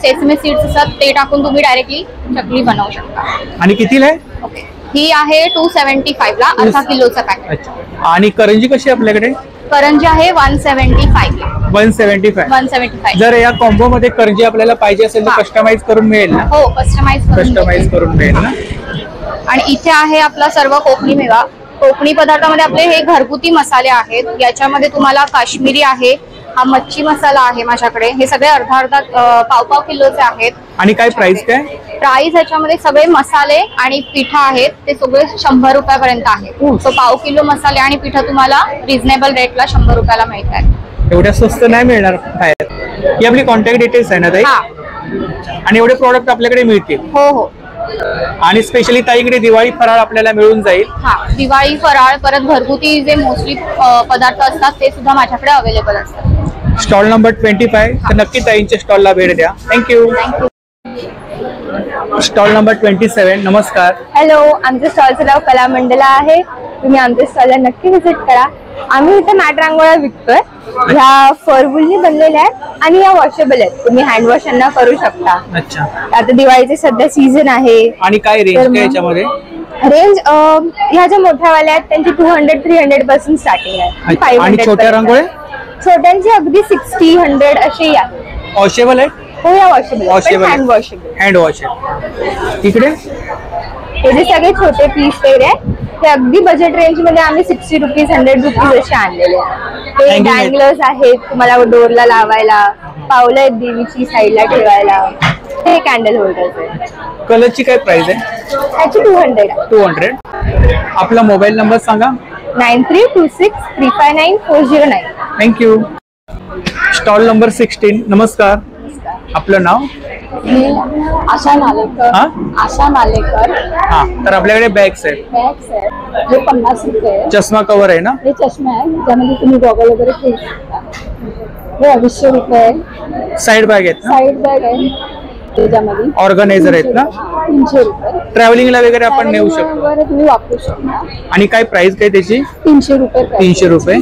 सेसमे सीड्स असतात ते टाकून तुम्ही डायरेक्टली चकली बनवू शकता. आणि कितीला आहे? ओके, ही आहे 275 ला, अर्धा किलोचा पॅकेट. आणि करंजी कशी आहे आपल्याकडे? करंजी आहे 175 ला. 175. जर या कॉम्बो मध्ये करंजी आपल्याला पाहिजे असेल तर कस्टमाइज करून मिळेल ना? हो, कस्टमाइज करून मिळेल ना. आणि इथे आहे आपला सर्व कोकणी मेवा. कोकणी पदार्थामध्ये आपले हे घरगुती मसाले आहेत. याच्यामध्ये तुम्हाला काश्मीरी आहे, हा मच्छी मसाला आहे माझ्याकडे. हे सगळे अर्धा पाव किलोचे आहेत. आणि काय प्राइस काय? प्राइस याच्यामध्ये सगळे मसाले आणि पिठा आहेत ते सगळे 100 रुपयापर्यंत आहे. सो पाव किलो मसाले आणि पिठा तुम्हाला रिझनेबल रेटला 100 रुपयाला मिळत आहे. एवढ्या स्वस्त नाही मिळणार बाहेर. ही आपली कॉन्टॅक्ट डिटेल्स आहे ना ताई? आणि एवढे प्रोडक्ट आपल्याकडे मिळतील? हो हो. आणि स्पेशली ताईकडे दिवाळी फराळ आपल्याला मिळून जाईल? हा, दिवाळी फराळ परत घरगुती जे मोस्टली पदार्थ असतात ते सुद्धा माझ्याकडे अवेलेबल असतात. Stall number 25. तर नक्की ताईंच्या स्टॉलला भेट द्या. थँक्यू. Stall number 27. नमस्कार. हॅलो, आमच्या स्टॉलचं नाव कला मंडला आहे. तुम्ही आमच्या स्टॉलला नक्की व्हिजिट करा. आम्ही इथे मॅट रांगोळ्या विकतोय. ह्या फरवूलनी बनलेल्या आहेत आणि या वॉशेबल आहेत. तुम्ही हँड वॉश यांना करू शकता. अच्छा. आता दिवाळीचे सध्या सीझन आहे. आणि काय रेंज काय याच्यामध्ये? रेंज ह्या ज्या मोठ्यावाल्या आहेत त्यांची 200-300 पासून स्टार्टिंग आहे. 500. आणि छोट्या रांगोळ्या? छोट्यांची अगदी 60-100 अशी आहे. वॉशेबल आहे? हो, या वॉशेबल. Hand wash. इकडे हे जे सगळे छोटे पीस वगैरे आहेत ते अगदी बजेट रेंज मध्ये आम्ही 60 रुपीज 100 रुपीज असे आणलेले आहेत. ते डँगलर्स आहेत तुम्हाला डोरला लावायला, पावलं आहेत देवीची साईडला ठेवायला. हे कॅन्डल होल्डर्स आहेत. कलरची काय प्राइस आहे? त्याची 200. आपला मोबाईल नंबर सांगा. 9326359409. थँक्यू. Stall number 16. नमस्कार. आपलं नाव? आशा नालेकर. आशा नालेकर. हा, तर आपल्याकडे बॅग्स आहेत. बॅग्स आहेत. हे 50 रुपये. चष्मा कव्हर आहे ना? हे चष्मा आहे ज्यामध्ये तुम्ही गॉगल वगैरे ठेवू शकता. हे 250 रुपये. साईड बॅग आहेत ना? साईड बॅग आहे त्याच्यामध्ये. ऑर्गनायझर आहेत ना? 300 रुपये. ट्रॅव्हलिंगला वगैरे आपण नेऊ शकतो. तुम्ही वापरू शकता. आणि काय प्राइस काय त्याची? 300 रुपये. 300 रुपये.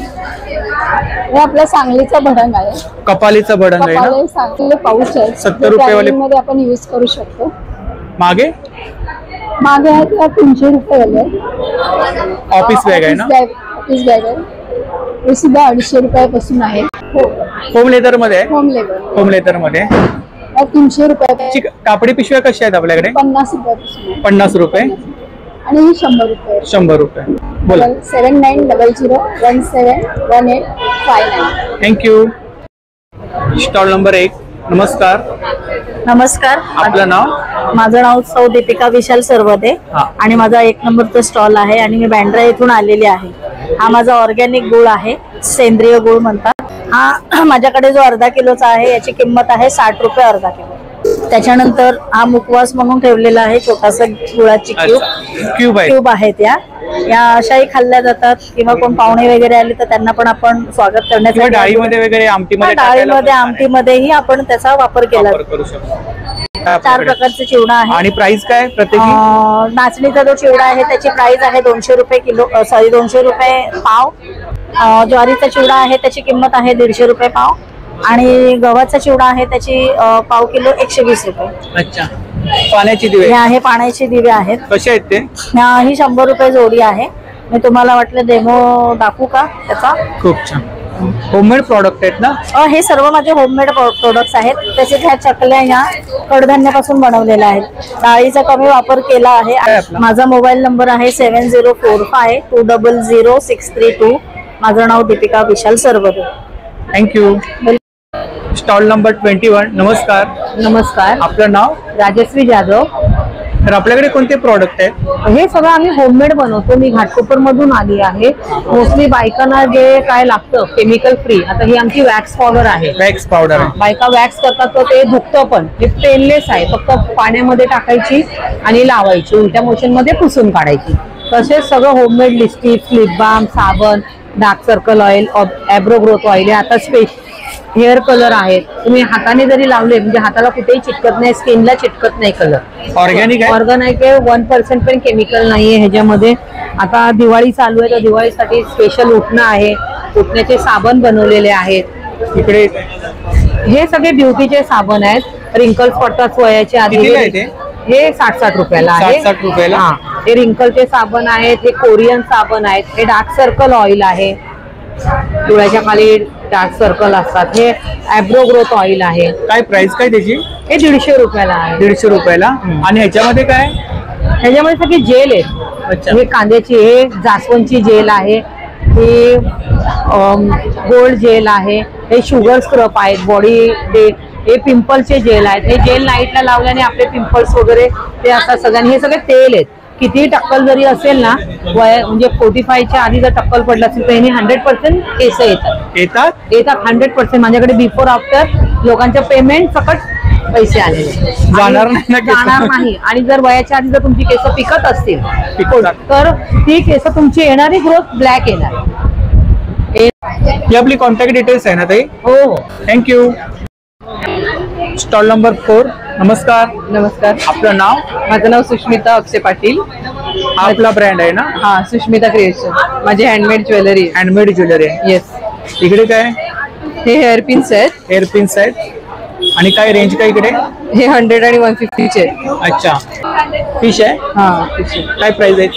हे आपला सांगलीचा भडंग आहे. कपालीचा भडंग आहे ना? सांगलीचे पाऊच आहे. 70 रुपये वाले मध्ये आपण यूज करू शकतो. मागे आहे 300 रुपये वाले. ऑफिस बॅग आहे ना? ऑफिस बॅग आहे. हे सुद्धा 250 रुपयापासून आहे. होम लेदर मध्ये आहे? होम लेदर मध्ये 300 रुपये. कापडी पिशव्या कशा आहेत आपल्याकडे? 50 रुपये. 50 रुपये. आणि ही 100 रुपये. 100 रुपये. बोला. 7900171859. थँक्यू. Stall number 1. नमस्कार. नमस्कार. आपलं नाव? माझं नाव सौ दीपिका विशाल सरवदे आणि माझा 1 नंबरचा स्टॉल आहे आणि मी बँड्रा येथून आलेली आहे. हा माझा ऑर्गॅनिक गुळ आहे, सेंद्रिय गुळ म्हणतात. हा माझ्याकडे जो अर्धा किलोचा आहे याची किंमत आहे 60 रुपये अर्धा किलो. त्याच्यानंतर हा मुखवास म्हणून ठेवलेला आहे, छोटासा गुळाची क्यूब आहे. या अशाही खाल्ल्या जातात किंवा कोण पाहुणे वगैरे आले तर त्यांना पण आपण स्वागत करण्यासाठी डाळीमध्ये वगैरे आमटीमध्येही आपण त्याचा वापर केला. 4 प्रकारचे चिवडा आहे. आणि प्राइस काय प्रत्येक? नाचणीचा जो चिवडा आहे त्याची प्राइस आहे 200 रुपये किलो, 200 रुपये पाव. ज्वारीचा चिवडा आहे त्याची किंमत आहे 150 रुपये पाव. आणि गव्हाचा चिवडा आहे त्याची पाव किलो 120 रुपये. अच्छा. पाण्याची दिवे हे आहे, पाण्याचे दिवे आहेत. कसे आहेत ते? ही 100 रुपये जोडी आहे. मी तुम्हाला वाटलं डेमो दाखवू का त्याचा? खूप छान. होममेड प्रॉडक्ट आहेत ना? हे सर्व माझे होममेड प्रोडक्ट्स आहेत. तसेच ह्या चकल्या ह्या कडधान्यापासून बनवलेल्या आहेत. डाळीचा कमी वापर केला आहे. माझा मोबाईल नंबर आहे 7045200632. माझं नाव दीपिका विशाल सरवदे. थँक्यू. Stall number 21. नमस्कार. नमस्कार. आपलं नाव? राजश्री जाधव. तर आपल्याकडे कोणते प्रॉडक्ट आहेत? हे सगळं आम्ही होममेड बनवतो. मी घाटकोपर मधून आली आहे. मोस्टली बायकांना जे काय लागतं केमिकल फ्री. आता ही आमची वॅक्स पावडर आहे. वॅक्स पावडर बायका वॅक्स करतात तर ते धुकतं पण. हे पेनलेस आहे. फक्त पाण्यामध्ये टाकायची आणि लावायची, उलट्या मोशन मध्ये पुसून काढायची. तसेच सगळं होममेड लिपस्टिक, लिप बाम, साबण, dark circle oil, Abro growth oil, आता हेअर कलर आहेत. तुम्ही हाताने जरी लावले म्हणजे हाताला कुठेही चिटकत नाही, स्किनला चिटकत नाही कलर. ऑर्गॅनिक आहे. 1% पण केमिकल नाहीये ह्याच्यामध्ये. आता दिवाळी चालू आहे तर दिवाळीसाठी स्पेशल उठणं आहे. उठण्याचे साबण बनवलेले आहेत. इकडे हे सगळे ब्युटीचे साबण आहेत, रिंकल्स पडतात वयाचे आधी. कितीला आहे ते? हे 60-60 रुपयाला आहे. 60-60 रुपयाला. हा, हे रिंकलचे साबण आहेत, हे कोरियन साबण आहेत, हे डार्क सर्कल ऑइल आहे, डोळ्याच्या खाली डार्क सर्कल असतात, हे ॲब्रो ग्रोथ ऑइल आहे. काय प्राइस काय त्याची? हे 150 रुपयाला आहे. 150 रुपयाला. आणि ह्याच्यामध्ये काय? ह्याच्यामध्ये सगळी जेल आहे. हे कांद्याची, हे जास्वंदची जेल आहे, हे गोल्ड जेल आहे, हे शुगर स्क्रब आहेत, बॉडी हे पिंपलचे जेल आहेत. हे जेल नाईटला लावल्याने आपले पिंपल्स वगैरे ते असतात सगळ्यांनी. हे सगळे तेल आहेत. किती टक्कल जरी असेल ना, म्हणजे 45च्या आधी जर टक्कल पडलं असेल तर ह्यानी 100% केस येतात. 100%. माझ्याकडे बिफोर आफ्टर लोकांच्या पेमेंट सकट पैसे आलेले, जाणार नाही. आणि जर वयाच्या आधी जर तुमची केस पिकत असतील तर ती केस तुमची येणारी ग्रोथ ब्लॅक येणार. ही आपली कॉन्टॅक्ट डिटेल्स आहे ना ताई? हो. थँक्यू. Stall number 4. नमस्कार. नमस्कार. आपलं नाव? माझं नाव सुष्मिता अक्षय पाटील. हा आपला ब्रँड आहे ना? हा, सुष्मिता क्रिएशन. माझी हँडमेड ज्वेलरी. हँडमेड ज्वेलरी आहे. येस. इकडे काय? हे हेअर पिन्स आहेत. हेअर पिन्स आहेत. आणि काय रेंज काय इकडे? हे 100 आणि 150चे. अच्छा. फिश आहे? हा, फिश. काय प्राइस आहे?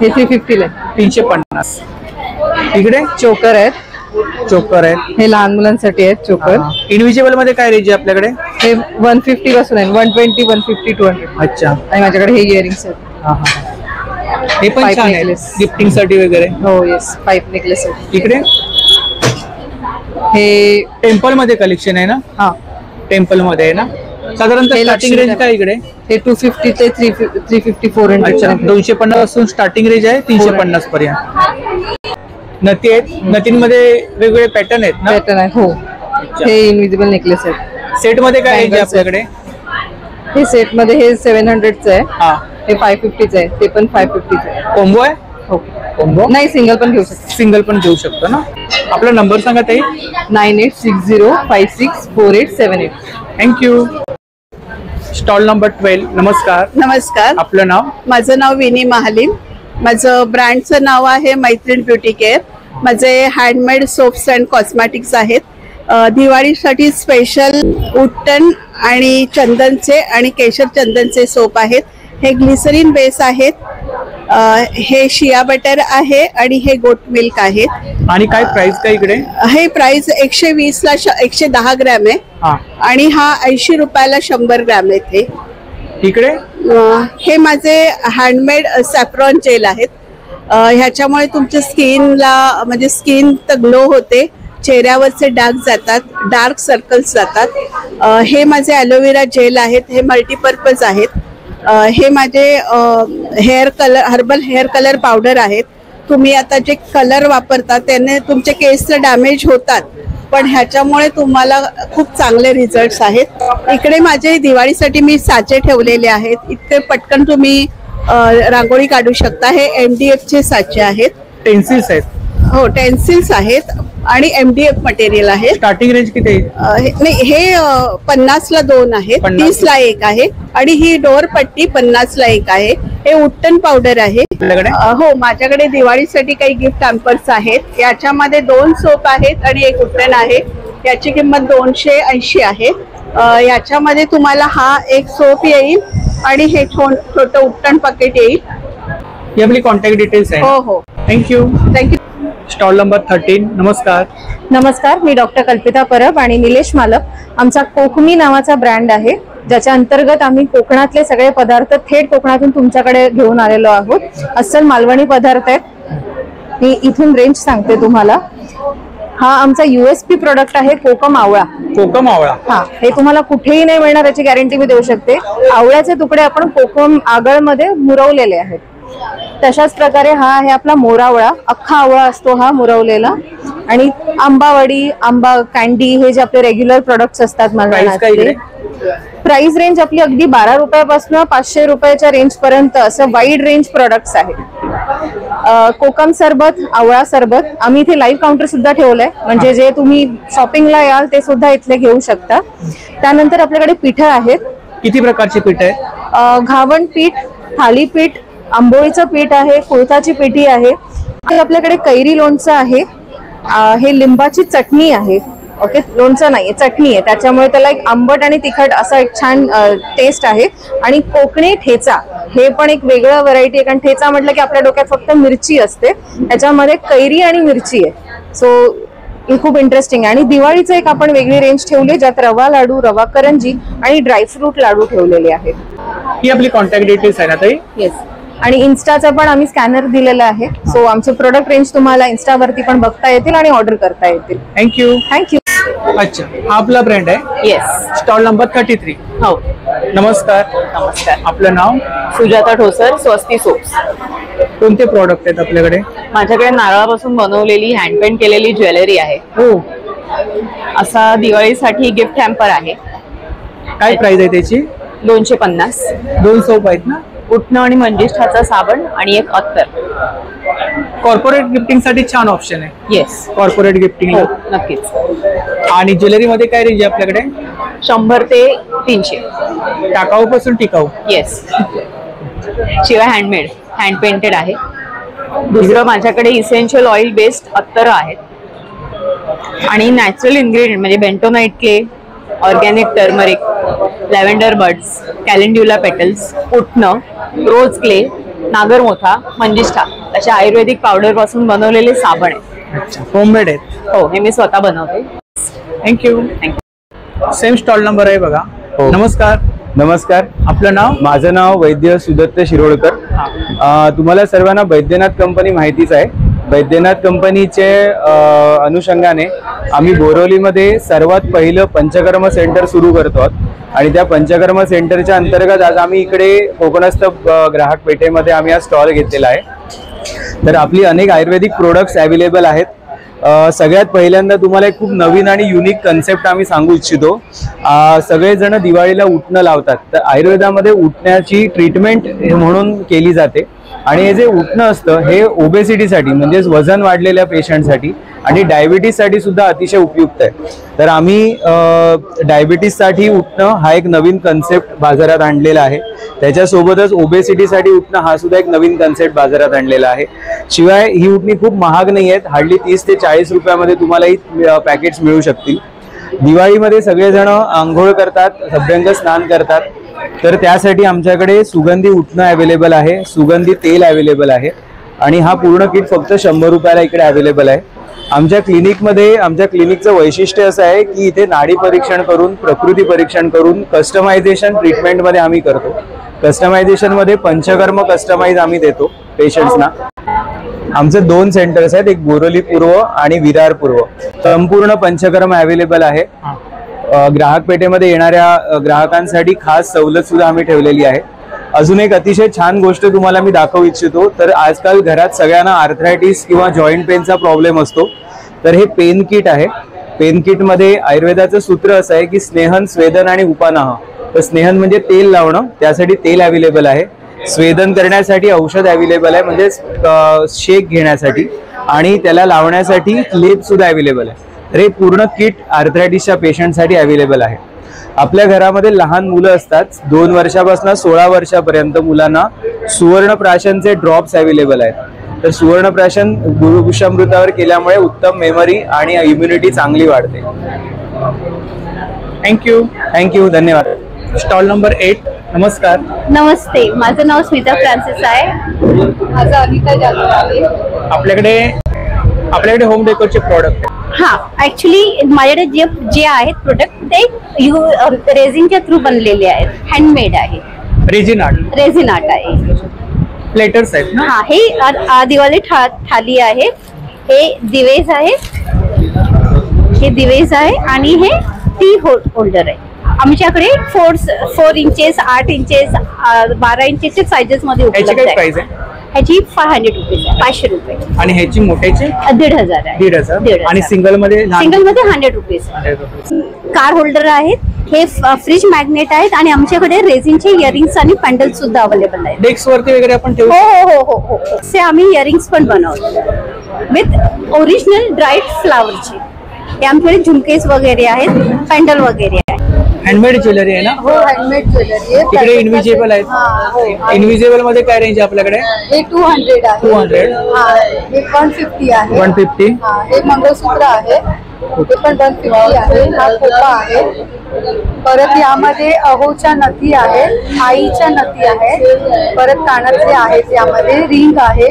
हे 350 ला. 350. इकडे चोकर आहेत. चोकर आहे. हे लहान मुलांसाठी आहेत चोकर. इंडिव्हिज्युअल मध्ये काय रेंज आहे आपल्याकडे? हे 150 पासून आहे. 120, 150, 200. अच्छा. आणि माझ्याकडे हे इयरिंग्स आहेत. हे पण छान आहे गिफ्टिंग साठी वगैरे. हो, येस. पाईप नेकलेस आहे. इकडे हे टेम्पल मध्ये कलेक्शन आहे ना? हा, टेम्पल मध्ये आहे ना. साधारणतः स्टार्टिंग रेंज काय इकडे? हे 250 ते 350, 400. 250 पासून स्टार्टिंग रेंज आहे 350 पर्यंत. नथी आहेत. नथींमध्ये वेगवेगळे पॅटर्न आहेत ना? पॅटर्न आहे. हो. हे इनविजिबल नेकलेस आहेत. सेट मध्ये काय रेंज आहे आपल्याकडे? हे सेट मध्ये हे 700चं आहे. हा, हे 550चं आहे. ते पण 550चं आहे. कॉम्बो आहे? हो. कॉम्बो नाही, सिंगल पण घेऊ शकतो. सिंगल पण घेऊ शकतो ना. आपला नंबर सांगा ताई. 9860564878. थँक्यू. Stall number 12. नमस्कार. नमस्कार. आपलं नाव? माझं नाव विनी महालिन. माझं ब्रँडचं नाव आहे मैत्रीण ब्युटी केअर. माझे हँडमेड सोप्स अँड कॉस्मॅटिक्स आहेत. दिवाळीसाठी स्पेशल उट्टन आणि चंदनचे आणि केशर चंदनचे सोप आहेत. हे ग्लिसरीन बेस आहेत. हे शिया बटर आहे आणि हे गोट मिल्क आहेत. आणि काय प्राइस काय इकडे? हे प्राइस 120 ला 110 ग्रॅम आहे. आणि हा 80 रुपयाला 100 ग्रॅम आहे. हे इकडे हे माझे हँडमेड सॅफ्रॉन जेल आहेत. ह्याच्यामुळे तुमच्या स्किनला म्हणजे स्किन तर ग्लो होते, चेहऱ्यावरचे डाग जातात, डार्क सर्कल्स जातात. हे माझे ॲलोवेरा जेल आहेत. हे मल्टीपर्पज आहेत. हे माझे hair colour herbal hair colour powder आहेत. तुम्ही आता जे कलर वापरता त्याने तुमचे केस डॅमेज होतात, पण ह्याच्यामुळे तुम्हाला खूप चांगले रिझल्ट्स आहेत. इकडे माझे दिवाळीसाठी मी साचे ठेवलेले आहेत. इतके पटकन तुम्ही रांगोळी काढू शकता. हे MDF चे साचे आहेत. पेन्सिल्स आहेत. हो, टेन्सिल्स आहेत आणि MDF मटेरियल आहे. स्टार्टिंग रेंज किती? नाही, हे 50 ला 2 आहेत, 30 ला 1 आहे आणि ही डोअर पट्टी 50 ला 1 आहे. हे उट्टन पावडर आहे. हो, माझ्याकडे दिवाळीसाठी काही गिफ्ट हॅम्पर्स आहेत. याच्यामध्ये 2 सोप आहेत आणि 1 उट्टन आहे. याची किंमत 280 आहे. याच्यामध्ये तुम्हाला हा 1 सोप येईल आणि हे छोटं उट्टन पॅकेट येईल. ही आपली कॉन्टॅक्ट डिटेल्स आहे. हो हो. थँक्यू. Stall number 13. नमस्कार. नमस्कार. मी डॉक्टर कल्पिता परब आणि निलेश मालक. आमचा कोकमी नावाचा ब्रँड आहे, ज्याच्या अंतर्गत आम्ही कोकणातले सगळे पदार्थ थेट कोकणातून तुमच्याकडे घेऊन आलेलो आहोत. अस्सल मालवणी पदार्थ आहेत. मी इथून रेंज सांगते तुम्हाला. हा आमचा USP प्रोडक्ट आहे कोकम आवळा. कोकम आवळा. हा, हे तुम्हाला कुठेही नाही मिळणार याची गॅरंटी मी देऊ शकते. आवळ्याचे तुकडे आपण कोकम आगळमध्ये मुरवलेले आहेत. तशाच प्रकारे हा आहे आपला मोरावळा. अख्खा आवळा असतो हा मुरवलेला. आणि आंबावडी, आंबा कॅन्डी हे जे आपले रेग्युलर प्रोडक्ट्स असतात मालवणातले. प्राइस रेंज आपली अगदी 12 रुपयापासून 500 रुपयाच्या रेंज पर्यंत असं वाईड रेंज प्रोडक्ट्स आहेत. कोकम सरबत, आवळा सरबत आम्ही इथे लाईव्ह काउंटर सुद्धा ठेवलंय, म्हणजे जे तुम्ही शॉपिंगला याल ते सुद्धा इथले घेऊ शकता. त्यानंतर आपल्याकडे पिठं आहेत. किती प्रकारचे पीठ आहे? घावण पीठ, थालीपीठ, आंबोळीचं पीठ आहे, कुळथाची पिठी आहे. आपल्याकडे कैरी लोणचं आहे. हे लिंबाची चटणी आहे. ओके, लोणचं नाहीये, चटणी आहे, त्याच्यामुळे त्याला एक आंबट आणि तिखट असा एक छान टेस्ट आहे. आणि कोकणी ठेचा हे पण एक वेगळं व्हरायटी आहे, कारण ठेचा म्हटलं की आपल्या डोक्यात फक्त मिरची असते, त्याच्यामध्ये कैरी आणि मिरची आहे. सो हे खूप इंटरेस्टिंग आहे. आणि दिवाळीचं एक आपण वेगळी रेंज ठेवली ज्यात रवा लाडू, रवा करंजी आणि ड्रायफ्रूट लाडू ठेवलेले आहेत. ही आपली कॉन्टॅक्ट डिटेल्स आहे ना ताई? येस. आणि इन्स्टाचा पण आम्ही स्कॅनर दिलेला आहे. सो आमचे प्रोडक्ट रेंज तुम्हाला इन्स्टावरती पण बघता येतील आणि ऑर्डर करता येतील. थँक्यू. थँक्यू. अच्छा, हा आपला ब्रँड आहे? येस. Stall number 33. हो. नमस्कार. नमस्कार. आपलं नाव? सुजाता ठोसर, स्वस्ती सोप्स. कोणते प्रॉडक्ट आहेत आपल्याकडे? माझ्याकडे नारळापासून बनवलेली हँड पेंट केलेली ज्वेलरी आहे. हो. असा दिवाळीसाठी गिफ्ट हॅम्पर आहे. काय प्राइस आहे त्याची? 250. 2 सोप आहेत ना? उठणं आणि मंजिष्ठाचा साबण आणि एक अत्तर. कॉर्पोरेट गिफ्टिंग साठी छान ऑप्शन आहे. येस. कॉर्पोरेट गिफ्टिंग नक्कीच. आणि ज्वेलरी मध्ये काय रेंज आहे आपल्याकडे? 100 ते 300. टाकाऊ पासून टिकाऊ? येस. शिवाय हँडमेड, हँड पेंटेड आहे. दुसरं माझ्याकडे इसेन्शियल ऑइल बेस्ड अत्तर आहेत आणि नॅचरल इन्ग्रेडियंट म्हणजे bentonite clay, organic turmeric, lavender buds, calendula petals, उटणं, रोज क्ले, नागरमोथा, मंजिष्ठा अशा आयुर्वेदिक पावडर पासून बनवलेले साबण आहेत. होममेड आहेत? हो, हे मी स्वतः बनवते. थँक्यू. सेम स्टॉल नंबर आहे बघा. नमस्कार. नमस्कार. आपलं नाव? माझं नाव वैद्य सुदत्त शिरोळकर. तुम्हाला सर्वांना बैद्यनाथ कंपनी माहितीच आहे. बैद्यनाथ कंपनीचे अनुषंगाने आम्ही बोरिवलीमध्ये सर्वात पहिलं पंचकर्म सेंटर सुरू करतो आहोत आणि त्या पंचकर्म सेंटरच्या अंतर्गत आज आम्ही इकडे कोकणस्थ ग्राहक पेठेमध्ये आम्ही हा स्टॉल घेतलेला आहे. तर आपली अनेक आयुर्वेदिक प्रोडक्ट्स अवेलेबल आहेत. सगळ्यात पहिल्यांदा तुम्हाला एक खूप नवीन आणि युनिक कन्सेप्ट आम्ही सांगू इच्छितो. सगळेजण दिवाळीला उटणं लावतात, तर आयुर्वेदामध्ये उटण्याची ट्रीटमेंट म्हणून केली जाते आणि हे जे उटणं असतं हे ओबेसिटीसाठी म्हणजेच वजन वाढलेल्या पेशंटसाठी आणि डायबिटीससाठी सुद्धा अतिशय उपयुक्त आहे. तर आम्ही डायबिटीससाठी उटणं हा एक नवीन कन्सेप्ट बाजारात आणलेला आहे. त्याच्यासोबतच ओबेसिटीसाठी उटणं हा सुद्धा एक नवीन कन्सेप्ट बाजारात आणलेला आहे. शिवाय ही उटणी खूप महाग नाही आहेत, हार्डली 30 ते 40 रुपयामध्ये तुम्हाला ही पॅकेट्स मिळू शकतील. दिवाळीमध्ये सगळेजण आंघोळ करतात, अभ्यंग स्नान करतात, तर त्यासाठी आमच्याकडे सुगंधी उटणं अवेलेबल आहे, सुगंधी तेल अवेलेबल आहे आणि हा पूर्ण किट फक्त 100 रुपयाला इकडे अवेलेबल आहे. आमच्या क्लिनिकचं वैशिष्ट्य असं आहे की इथे नाडी परीक्षण करून, प्रकृती परीक्षण करून कस्टमायझेशन ट्रीटमेंटमध्ये आम्ही करतो. कस्टमायझेशनमध्ये पंचकर्म कस्टमाइज आम्ही देतो पेशंट्सना. आमचे 2 सेंटर्स आहेत, एक बोरिवली पूर्व आणि विरार पूर्व. संपूर्ण पंचकर्म अवेलेबल आहे. ग्राहक पेठेमध्ये येणाऱ्या ग्राहकांसाठी खास सवलत सुद्धा आम्ही ठेवलेली आहे. अजून एक अतिशय छान गोष्ट तुम्हाला मी दाखवू इच्छितो. तर आजकाल घरात सगळ्यांना आर्थरायटिस किंवा जॉईंट पेनचा प्रॉब्लेम असतो. तर हे पेन किट आहे. पेन किट मध्ये आयुर्वेदाचं सूत्र असं आहे की स्नेहन, स्वेदन आणि उपानाह. तर स्नेहन म्हणजे तेल लावणं, त्यासाठी तेल अवेलेबल आहे. स्वेदन करण्यासाठी औषध अवेलेबल आहे म्हणजे शेक घेण्यासाठी, आणि त्याला लावण्यासाठी लेप सुद्धा अवेलेबल आहे. तर हे पूर्ण किट आर्थरायटिसच्या पेशंटसाठी अवेलेबल आहे. आपल्या घरामध्ये लहान मुलं असतात, 2 वर्षापासून 16 वर्षापर्यंत मुलांना सुवर्णप्राशनचे ड्रॉप्स अवेलेबल आहेत. तर सुवर्णप्राशन गुरुपुष्यामृतावर केल्यामुळे उत्तम मेमरी आणि इम्युनिटी चांगली वाढते. थँक्यू. धन्यवाद. Stall number 8. नमस्कार. नमस्ते, माझं नाव स्मिता फ्रान्सिस आहे. माझं अनिता जाधव आहे. आपल्याकडे होम डेकोरचे प्रॉडक्ट आहे. हा, ऍक्च्युली माझ्याकडे जे आहेत प्रोडक्ट ते रेझिनच्या थ्रू बनलेले आहेत, हँडमेड आहे. रेझिन आर्ट आहे. प्लेटर्स आहेत ना? हा, हे दिवाळी थाली आहे. हे दिवेस आहे आणि हे टी होल्डर आहे. आमच्याकडे 4 इंचेस, 8 इंचेस, 12 इंचेसच्या साइजेस मध्ये उपलब्ध आहे. ह्याची 500 रुपीज आहे, 500 रुपये. आणि ह्याची मोठ्याची 1,500 आहे. 1,500. आणि सिंगल मध्ये 100 रुपीज. कार होल्डर आहेत, हे फ्रीज मॅग्नेट आहेत आणि आमच्याकडे रेझिनचे इयरिंग्स आणि पॅन्डल सुद्धा अवेलेबल आहेत. डेस्क वरती वगैरे आपण ठेवू. हो. असे आम्ही इयरिंग्स पण बनवतो विथ ओरिजिनल ड्राईड फ्लावरचे. हे आमच्याकडे झुमकेस वगैरे आहेत, पॅन्डल वगैरे आहे. हँडमेड ज्वेलरी आहे ना? हो, हँडमेड ज्वेलरी आहे. तिकडे इनविजिबल आहेत. इनविजिबल मध्ये काय रेंज आहे आपल्याकडे? हे 200 आहे. 200. हे 150 आहे. 150. हे मंगळसूत्र आहे. ते पण 150 आहे. हा खोपा आहे. परत यामध्ये अहोच्या नथी आहेत, आईच्या नथी आहेत, परत कानातले आहेत, यामध्ये रिंग आहे.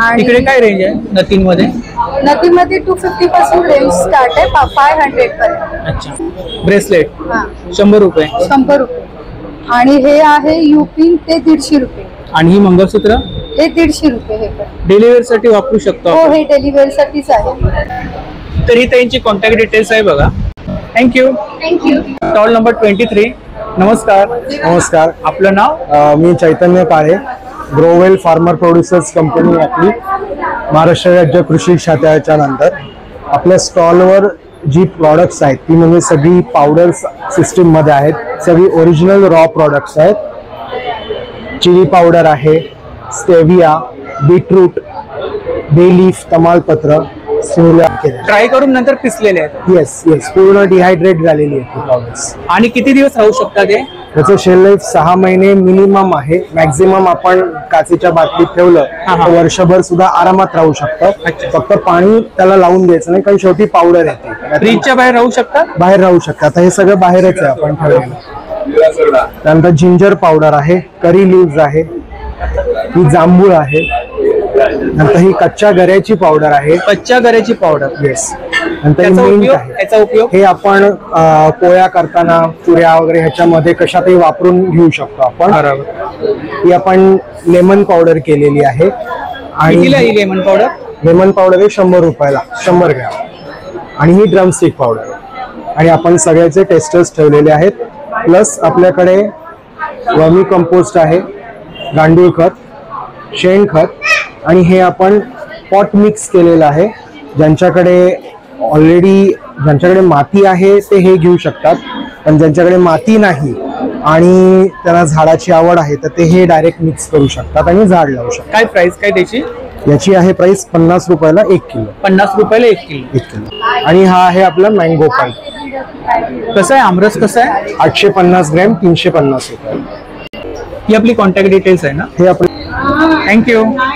आणि इकडे काय रेंज आहे नथींमध्ये? नथीमध्ये 250 पासून रेंज स्टार्ट आहे 500 पर्यंत. अच्छा. ब्रेसलेट हा 100 रुपये. 100 रुपये. आणि हे आहे युपिन ते 150 रुपये. आणि ही मंगळसूत्र हे 150 रुपये. हे पण डेली वेअर साठी वापरू शकतो. हो, हे डेली वेअर साठीच आहे. तर ही त्यांची कॉन्टॅक्ट डिटेल्स आहे बघा. थँक्यू. Stall number 23. नमस्कार. नमस्कार. आपलं नाव? मी चैतन्य काळे. ग्रोवेल फार्मर प्रोड्युसर्स कंपनी आपली महाराष्ट्र राज्य कृषी शाखेच्या नंतर आपल्या स्टॉलवर जी प्रॉडक्ट्स आहेत ती म्हणजे सगळी पावडर सिस्टीम मध्ये आहेत. सगळी ओरिजिनल रॉ प्रॉडक्ट्स आहेत. चिली पावडर आहे, स्टेविया, बीटरूट, बे लीफ, तमालपत्र ट्राय करून नंतर पिसलेले आहेत. येस येस, पूर्ण डिहायड्रेट झालेली आहेत पावडर्स. आणि किती दिवस राहू शकतात ते? त्याचं शेल लाईफ 6 महिने मिनिमम आहे. मॅक्झिमम आपण काचेच्या बाटलीत ठेवलं तर वर्षभर सुद्धा आरामात राहू शकतं. फक्त पाणी त्याला लावून द्यायचं नाही, कारण शेवटी पावडर येते. फ्रीजच्या बाहेर राहू शकतात? बाहेर राहू शकतात. हे सगळं बाहेरच आहे आपण ठेवलेलं. त्यानंतर जिंजर पावडर आहे, करी लिव्ज आहे, ही जांभूळ आहे, नंतर ही कच्च्या गऱ्याची पावडर आहे. कच्च्या गऱ्याची पावडर. येस. नंतर मिंट आहे. याचा उपयोग हे आपण पोळ्या करताना, पुऱ्या वगैरे ह्याच्यामध्ये कशातही वापरून घेऊ शकतो आपण. ही आपण लेमन पावडर केलेली आहे. आणि लेमन पावडर? लेमन पावडर आहे 100 रुपयाला, 100 ग्रॅम. आणि ही ड्रमस्टिक पावडर. आणि आपण सगळ्याचे टेस्टर्स ठेवलेले आहेत. प्लस आपल्याकडे वर्मी कंपोस्ट आहे, गांडूळ खत, शेणखत, आणि हे आपण पॉट मिक्स केलेलं आहे. ज्यांच्याकडे माती आहे ते हे घेऊ शकतात, पण ज्यांच्याकडे माती नाही आणि त्यांना झाडाची आवड आहे तर ते हे डायरेक्ट मिक्स करू शकतात आणि झाड लावू शकतात. काय प्राइस काय त्याची? याची आहे प्राइस 50 रुपयाला 1 किलो. 50 रुपयाला 1 किलो. 1 किलो. आणि हा आहे आपला मँगो पाईप. कसं आहे? आमरस कसं आहे? 850 ग्रॅम 350 रुपये. ही आपली कॉन्टॅक्ट डिटेल्स आहे ना? हे आपली. थँक्यू.